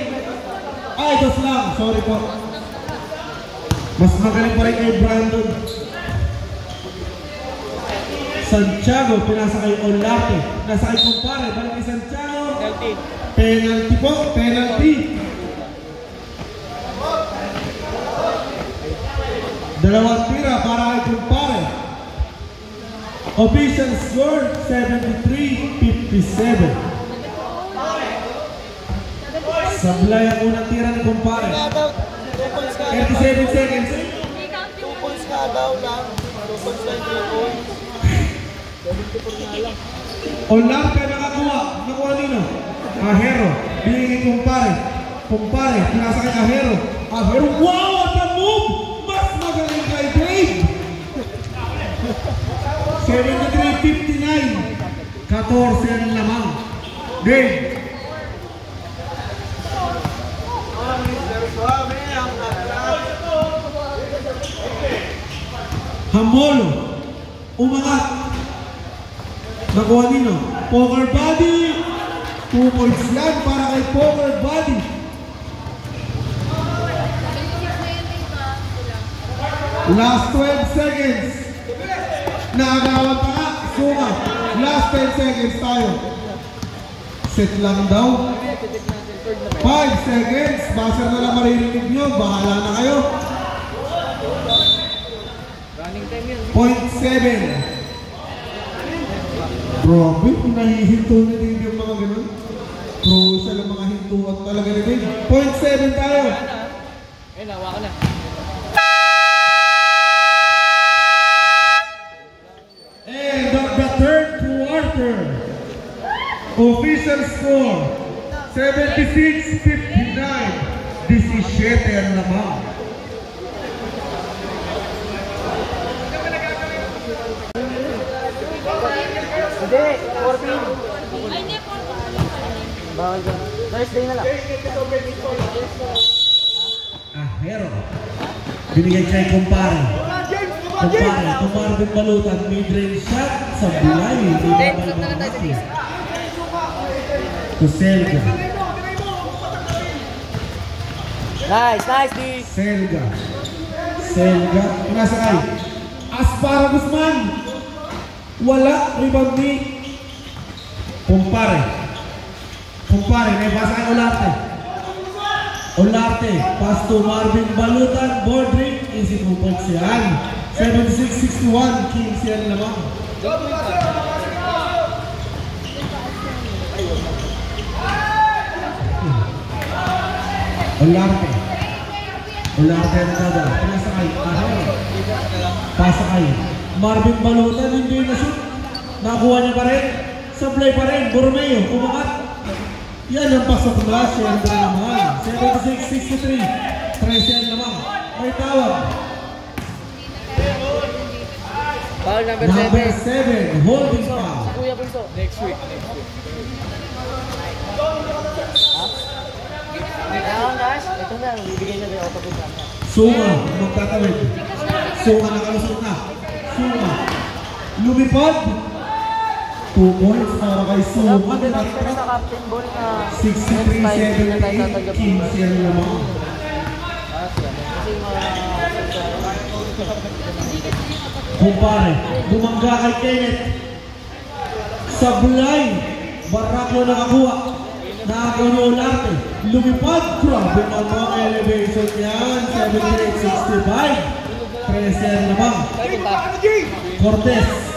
Ay, dos lang. Sorry po. Mas magaling pa rin kay Brandon Santiago, pinasa kay Olarte. Nasa kay kumpare, balik kay Santiago. Penalty. Penalty po, penalty. Dalawang tira para kay kumpare. Official score, 73-57. Sablay ang unang tira ni kumpare. 37 seconds. 2 points ka daw lang. 2 points lang, 3 points. Olarte nakakuha. Nakuha nino? Ahero. Binigay kumpare. Kumpare. Pinasa kay Ahero. Ahero. Wow! What a move! Mas magaling kay Dave. 73-59. 14 ang lamang. Dave. Hamolo. Umangat. Nakuha nino? Poker Body. 2 points yan para kay Poker Body. Last 12 seconds. Naagawan pa nga. Sunga. Last 10 seconds tayo. Set lang daw. 5 seconds. Buzzer na lang maririnig nyo. Bahala na kayo. 0.7. Grabe, nahihinto na din yung mga ganun. Pro siya lang mga hintuan talaga na din. 0.7 tayo. Eh, nawa ka na. And the third quarter. Official score, 76-59. 17 ang lamang. Hindi, 14. Ay, hindi, 14. Bawal ka. Thursday na lang. Ahero. Binigay kay Kumpare. Kumpare din balutan. Mid-range shot sa bulay. Shot na lang tayo sa DC. To Selga. Nice, D. Selga. Pinasakay. Asparagus man. Wala. Rebound ni Kumpare, may basa kay Olarte. Pass to Marvin Balutan. Bordering. Easy 2 points yan. 76-61. Kings yan naman. Olarte na kada. Pinasakay. Pasakay. Marvin Balutan. Hindi na shoot. Nakuha niya pa rin. Sablay pa rin. Borromeo. Umangat. Yan ang pasok na. Siyempre naman. 76-63. 13 naman. May tawag. Foul number Number 7. 7. Holding foul. Kuya Bunso. Next week. Ayan guys, ito na. Bibigay na rin autobus namin. Sunga. Magtatawid. Sunga nakalusot na. Sunga. Lumipad. 2 points para kay Sunga. Wala pa sa captain ball na 63-78. Kings yan naman. kasi Kumpare, bumangga kay Kenneth. Sablay. Barraklo nakakuha. Nakakuha ni Olarte. Lumipad. Grabe naman elevation yan. 78-65. 13 naman. Cortez.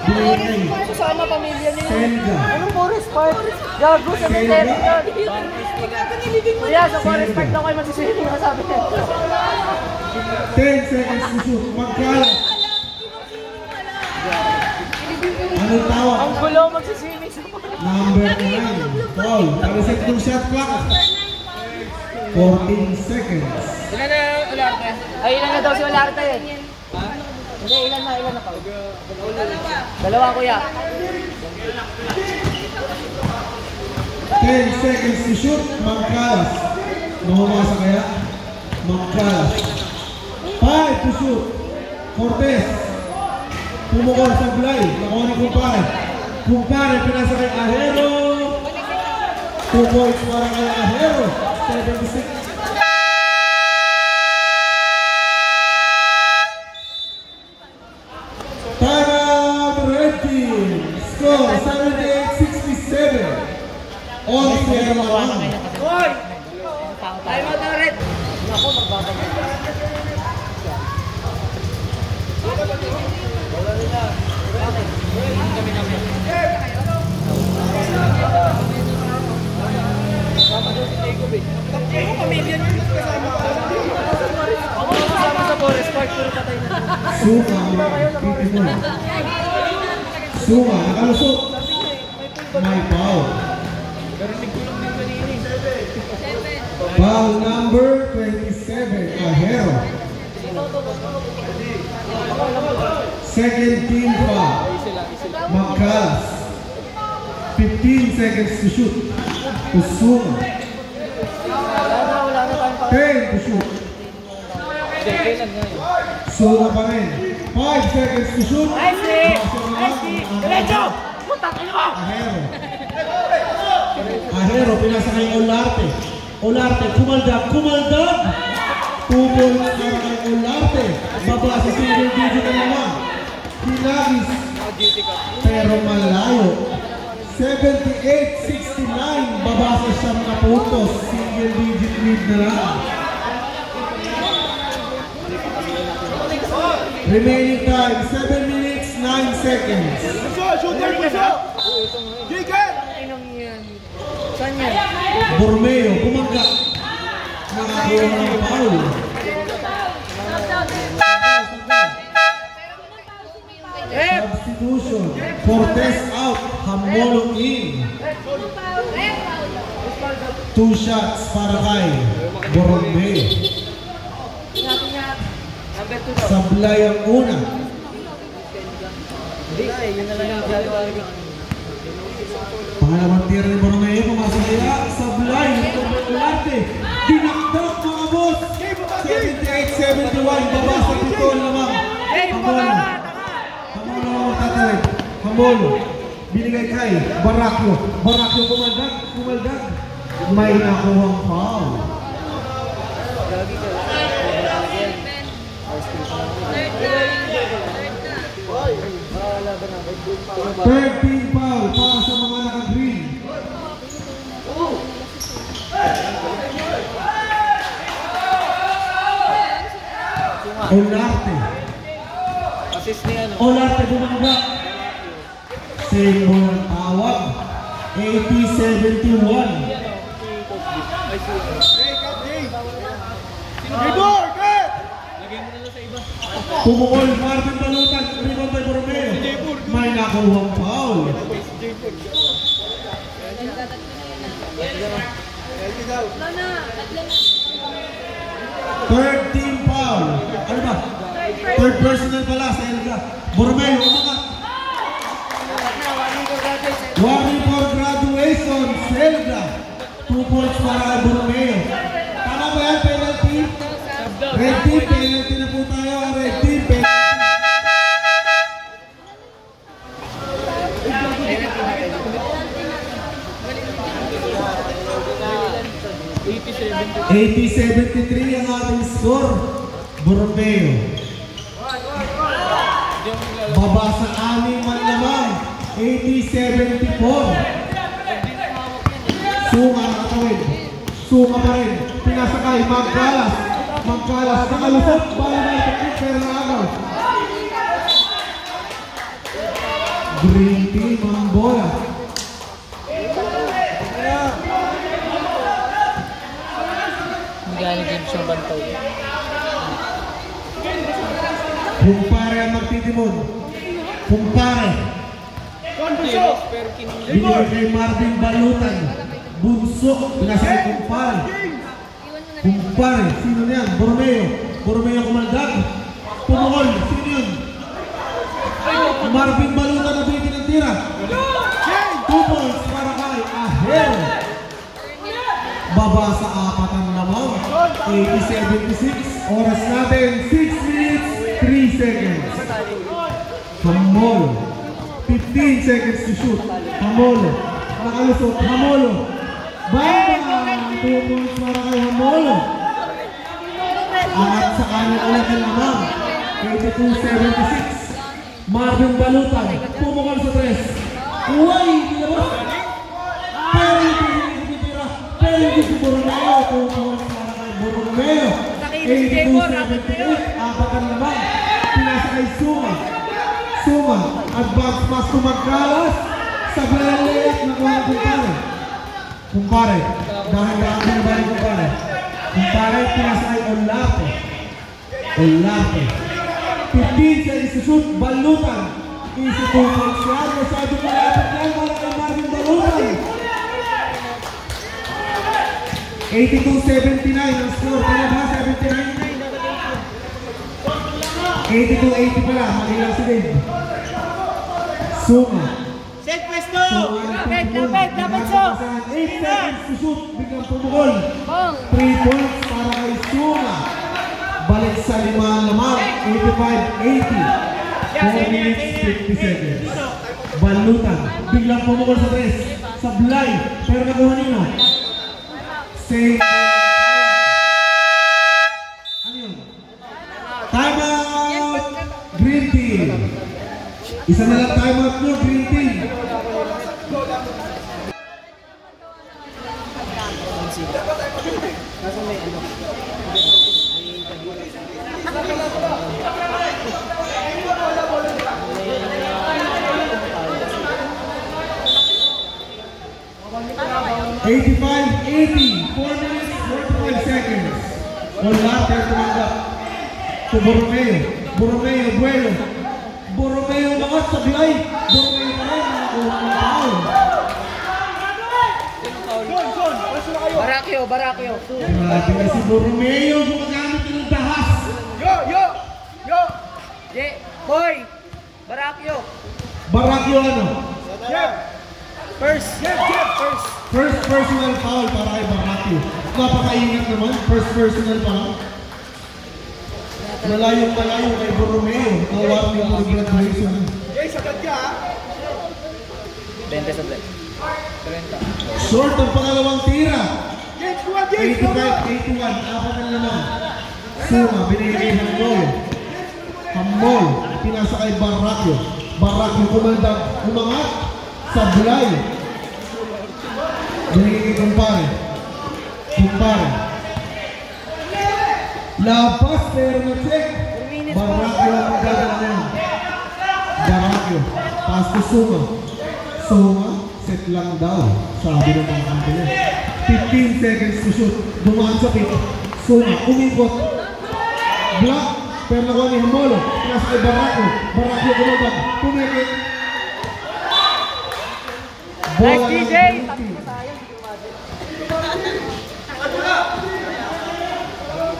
Binigay. Susama pamilya niya. Selga. Anong Forest Park? Gago sa Mindanao yan. Kuya, sa Forest Park daw kayo magsiswimming na sabi niya. 10 seconds to shoot. Magkalat. Anong tawag? Ang gulo magsiswimming sa Forest Park. Number 9. Foul. Pariset ng shot clock. 14 seconds. Ilan na Olarte? Ay, ilan na daw si Olarte eh. Hindi, ilan na pa? Dalawa kuya. 10 seconds to shoot. Magkalas. Mamamasa kaya? Magkalas. 5 to shoot. Cortez. Pumukol sa Blay. Nakuha ni Kumpare. Kumpare, pinasa kay Ahero. 2 points para kay Ahero. 76. Time out, red team. Score 78-67. On fair naman. Hoy! Time out na red. Ako, magbabagay. Ako kasama sa Forest Park, puro patay na. Sunga, Sunga, nakalusot. May foul. Foul number 27, Ahero. Second team foul. Magkalas. 15 seconds to shoot. To Sunga. Wala na tayong pa. 10 to shoot. Sunga pa rin. 5 seconds to shoot. Diretso! Putang ina mo! Ahero, pinasa kay Olarte. Olarte, kumaldag. 2 points para kay Olarte. Baba sa single digit na naman. Pinagis. Pero malayo. 78-69. Baba sa siyam na puntos. Single digit lead na lang. Remaining time, 7 minutes, 9 seconds. Saan yan? Borromeo, bumangga. Nakakuha ng foul. Substitution. Cortez out. Hamolo in. 2 shots para kay Borromeo. Number 2 daw. Sablay ang una. Hindi, yun na lang yung gagawa. Pangalawang tira ni Borromeo, pumasok kaya sa blind. Ito ba Olarte? Dinakdak mga boss. 78-71, baba sa pitol naman. Hamol. Hamol naman matatawid. Hamol. Binigay kay Baracchio. Baracchio kumaldag. May nakuhang foul. 13 foul para sa mga naka-green. Olarte. Assist ni ano. Olarte bumangga. Same ball ang tawag. 80-71. Pumukol Marvin Balutan. Rebound by Borromeo. May nakuhang foul. Wala na. Tatlo na. 13 foul. Ano ba? Third personal pala sa Elga. Borromeo, umangat. Warning for graduation, Selga. 2 points para Borromeo. Tama ba yan, penalty? Red team, penalty na po tayo. Red team, penalty. $80-73 ang ating score. Borromeo. Baba sa aning man lamang. 80-74. Sunga nakatawid. Sunga pa rin. Pinasakay. Magkalas. Magkalas. Nakalusot. Bala-bala. Pero naagaw. Green team ang bola. Galing din siyang bantay. Kumpare ang magtitimon. Kumpare. Binigay kay Marvin Balutan. Bunso. Pinasakay kumpare. Kumpare. Sino yan? Borromeo. Borromeo kumaldag. Pumukol. Sino yun? Marvin Balutan na binigay ng tira. 2 points para kay Ahero. Baba sa apatan naman. 80-76. Oras natin 6 minutes 3 seconds. Hamol. 15 seconds to shoot. Hamolo. Nakalusot. Hamolo. Baba. 2 points para kay Hamolo. Angat sa kanan ulit ang naman. 82-76. Marvin Balutan. Pumukal sa 3. Uway. Dinabas. Pero hindi tira. Pero hindi si Borromeo. 2 points para kay Borromeo. 82-78. Apatan naman. Pinasa kay Suma. Suma. Advance pass to Magkalas. Sa Blalet. Nakuha ng kumpare. Kumpare. Dahan-dahan din ba rin kumpare? Kumpare. Pinasa kay Olarte. Olarte. 15 seconds to shoot. Balutan. Easy 2 points yan. Masyado malapit yan para kay Marvin Balutan. 82-79 ang score. Kaya ba? 79? 82-80 pala. Mali lang si Dave. Suma. Set pwesto! Dapat so! 8 seconds to shoot. Biglang pumukol. Bong. 3 points para kay Suma. Balik sa 5 naman. 85-80. 4 minutes 50 seconds. Balutan. Biglang pumukol sa 3. Sablay. Pero nakuha nino. Save. Ano yun? Time out! Green team. Isa na lang time out nyo, Green team. $85-80, 4 minutes, 45 seconds. Olarte tumanggap to Borromeo. Borromeo, Buelo. Borromeo mangat sa bilay. Borromeo pa rin, nakakuha ng foul. Baracchio. Grabe na si Borromeo, gumagamit ng dahas. Yo! Boy! Baracchio! Baracchio ano? First. First. First personal foul para kay Barraquio. Napakaingat naman. First personal foul. Malayo kay Borromeo. Nawari mo ng graduation. Jay, sagad ka ha. 20 sa break. 30. Short ang pangalawang tira. James, kuha James. 85-81. Apat na naman. Suma, binigay ng goal. Hambol, pinasa kay Barraquio. Barraquio umangat. Sablay. Binigay kay Kumpare. Lapas, pero na-check. Barraquio ang magdadala na yan. Barraquio, pass to Suma, set lang daw. Sabi ng mga kanto 15 seconds to shoot. Dumaan sa pit. Suma, umikot. Block, pero nakuha ni Hambolo. Pinasa kay Barraquio. Barraquio kumabag. Pumikit. Nice, DJ!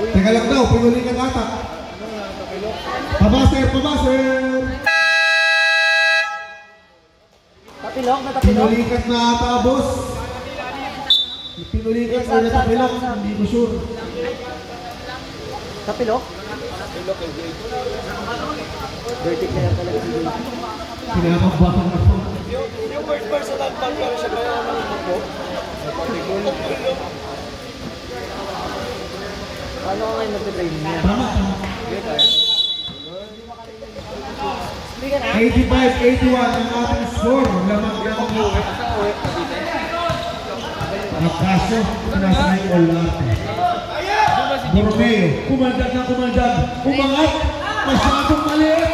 Teka lang daw, pinuli ka atak. Pabaser! Tapilok. Pinulikat na ata, boss. Pinulikat na natapilok. Hindi ko sure. Tapilok? Dirty player talaga si DJ. Pinapagbakan ako. Yung first personal foul pero siya kaya naman ako. Paano ka ngayon nagpe-training niya? Tama. Speaker na. 85-81 ang ating score. Lamang lang mo. Nakaso, nasa may Olarte. Borromeo, kumandag. Umangat. Masyadong maliit.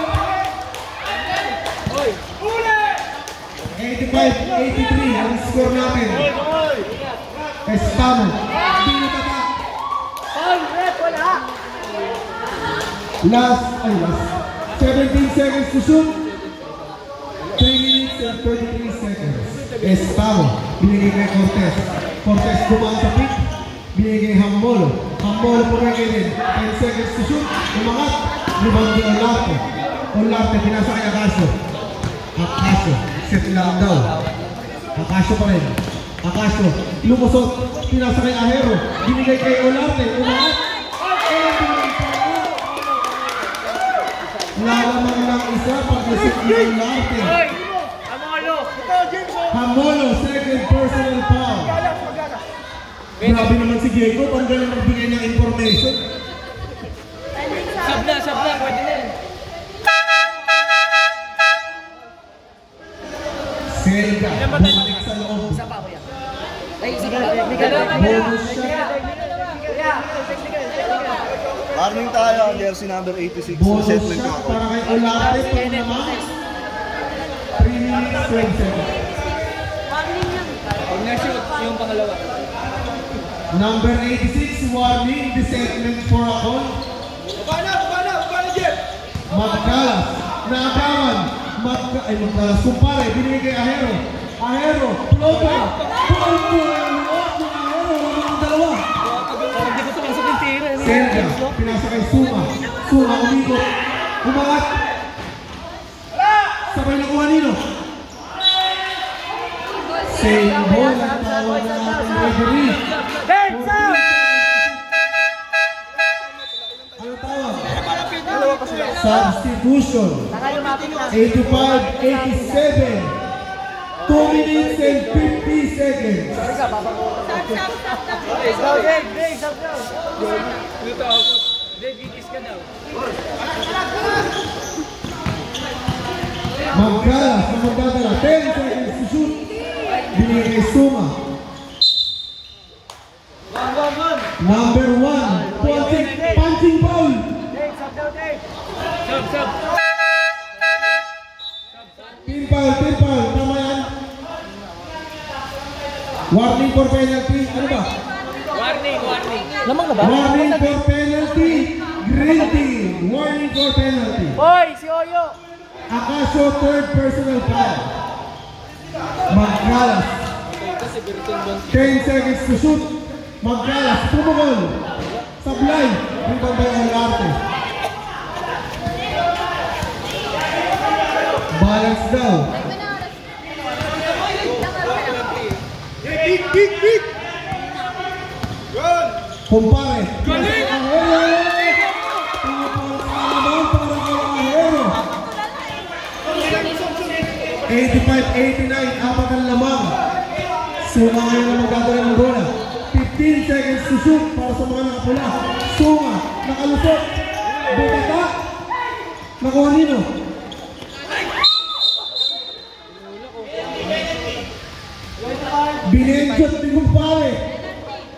85-83 ang score natin. Estamo. Pinutata. Paul, rep, wala! Last 17 seconds to shoot. 3 minutes and 33 seconds. Estamo. Binigay kay Cortez dumaan sa pit. Binigay Hambolo pumigay din. 10 seconds to shoot. Umangat. Rebound ni Olarte pinasa kay Acacio. Set lang daw. Acacio pa rin. Lumusot. Pinasa kay Ahero. Binigay kay Olarte. Umangat. Lalamang lang isa pag-isip ni Olarte. Hambolo, second personal foul. Grabe naman si Diego. Ang galing magbigay ng information. Sab na, pwede na. Selga, bumalik sa loob. Isa pa ako yan. Ay, sige. Bonus shot. Warning tayo, jersey number 86. Bonus Set lang shot ako. para kay Olarte. Pag naman. 3 minutes, 12 seconds. Pag na-shoot, yung pangalawa. Number 86, warning. Disentment for a call. Baba na, Jeff! Magkalas. Naabangan. Magkalas. Kumpare, binigay kay Ahero. Floater. Dalawa. Hindi ko tumasok yung tira. Selga, pinasa kay Suma, umikot. Umangat. Sabay nakuha nino. Same ball ang tawag ng ating referee. Ano tawag? Substitution. 85-87. 2 minutes and 50 seconds. Magkalas na magdadala. 10 seconds to shoot. Binigay kay Suma. Number 1. Punching foul. Team foul. Tama yan. Warning for penalty. Ano ba? Warning. Lamang na ba? Warning for penalty. Green team. Warning for penalty. Hoy, si Oyo! Acacio, third personal foul. Magkalas. 10 seconds to shoot. Magkalas. Pumukol. Sablay. Rebound by Olarte. Balance daw. Big! Yun! Kumpare. Galing! Naman para kay Ahero. 85-89, apat ang lamang. Sunga ngayon ang magdadala ng bola. 15 seconds to shoot para sa mga nakapula. Sunga, nakalusot. Bumata. Nakuha nino. Binenjot ni kumpare.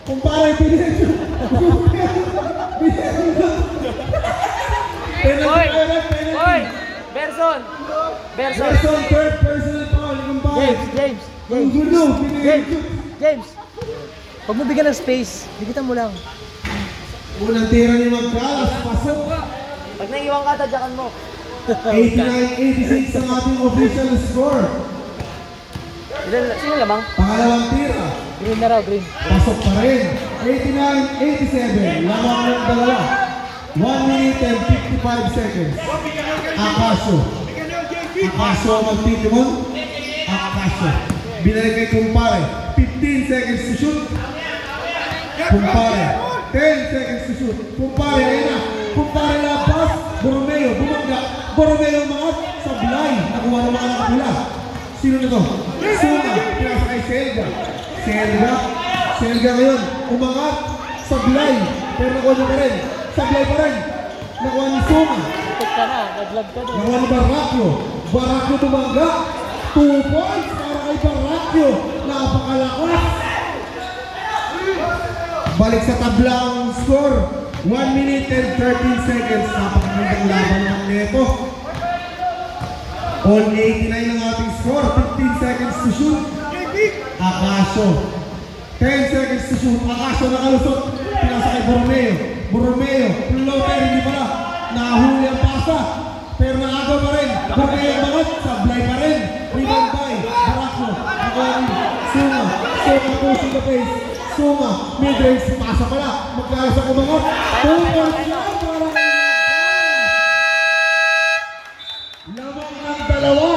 Kumpare, binenjot. Binenjot. Hoy! Penalty. Hoy! Berson! Berson! Person, third personal foul, kumpare. James! Ang gulo, binenjot. James! Huwag mo bigyan ng space. Bigitan mo lang. Unang tira ni Magkalas, pasok. Pag naiiwan ka, tadyakan mo. 89-86 ang ating official score. Sino lamang? Pangalawang tira, Green na raw, green. pasok pa rin. 89-87, lamang ng dalawa. 1 minute and 55 seconds. Akaso. Akaso ang magtitimon. Akaso. Binalik kay kumpare. 15 seconds to shoot. Kumpare. 10 seconds to shoot. Kumpare, ayun na. Kumpare labas. Borromeo, bumangga. Borromeo maat. Sablay. Nakuha ng mga nakapula. Sino na to? Suma. Pinasa kay Selga. Selga. Selga ngayon. Umangat. Sablay. Pero nakuha niya pa rin. Sablay pa rin. Nakuha ni Suma. Tuk ka na, naglag ka doon. Nakuha ni Barracchio. Barracchio tumangga. 2 points para kay Barracchio. Napakalakas. Balik sa tabla ang score. 1 minute and 13 seconds. Napakagandang laban ng neto. All 89 ang ating score. 15 seconds to shoot. Akaso. 10 seconds to shoot. Akaso nakalusot. Pinasa kay Borromeo. Borromeo. Floater. Hindi pala. Nahuli ang pasa. Pero nakagaw pa rin. Borromeo ang bangat. Sablay pa rin. Rebound by Barracchio. Nakain. Suma. Suma pushing the pace. Suma. Mid-range. Pasa pala. Magkalas ang umangat. 2 points lang para kay lamang ng dalawa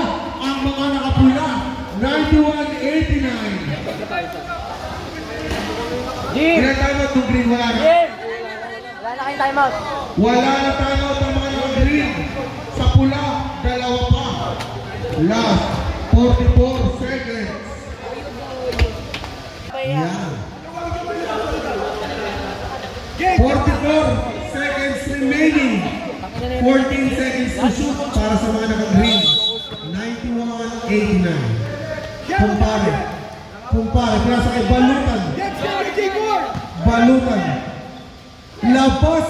ang mga nakapula. 91-89. Jim! Ilan tayo na itong green? Wala na. Jim! Wala na kayong timeout. Wala na tayo ang mga naka-green. Sa pula, dalawa pa. Last, 44 seconds. Yan. 44 seconds remaining. 14 seconds to shoot para sa mga naka-green. 91-89. Kumpare. Kumpare. Pinasa kay Balutan. Balutan. Labas.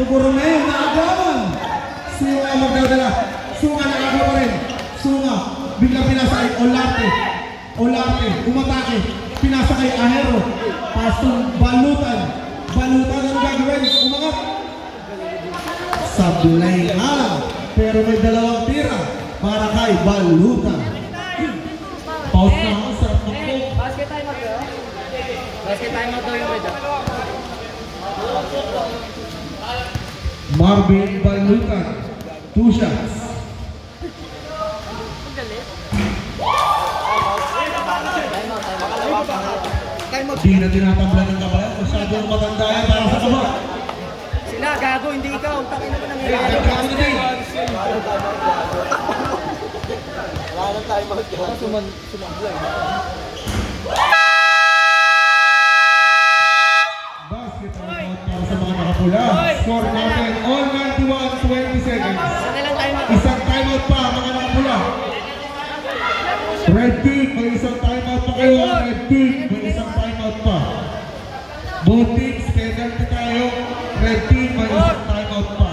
Borromeo na agawan. Sunga magdadala. Sunga na agawa rin. Sunga. Bigla pinasa kay Olarte. Olarte. Umatake. Pinasa kay Ahero. Pasong Balutan. Balutan ang gagawin. Umangat. Sablay nga. Pero may dalawang tira para kay Balutan. Pause na ako. Sarap na po. Basket timeout daw. Basket timeout daw yung red. Marvin Balutan. 2 shots. Di na tinatabla ng kabayan. Masyadong matanda yan para sa kaba. Sila, gago, hindi ikaw. Takin na ba nangyayari? Nagkakaroon na din. Wala nang timeout yan. Sumaglag. Basket timeout para sa mga nakapula. Score natin all 91-20 seconds. Sana lang timeout. Isang timeout pa mga nakapula. Red team, may isang timeout pa kayo. Red team, may isang timeout pa. Both teams, penalty tayo. Red team, may isang timeout pa.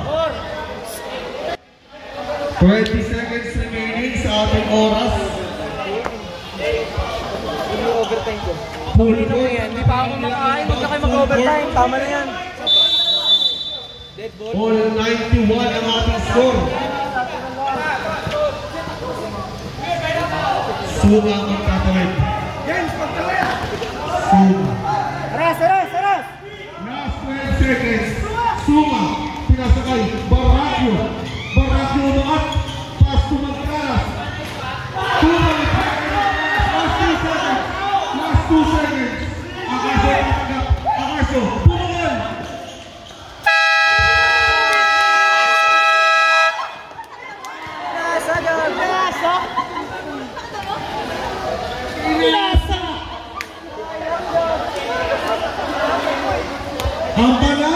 20 seconds remaining sa ating oras. Hindi overtime ko. Full Ano point. yan? Hindi pa ako makain. Huwag na kayo mag-overtime. Tama na yan. All 91 ang ating score. Suga ang magtatawid. Suga. Aras, aras, aras! Last 12 seconds. Suma. Pinasakay. Barracchio. Barracchio umangat. Pass to Magkalas. Suma. Last 2 seconds. Last 2 seconds. Ang panalo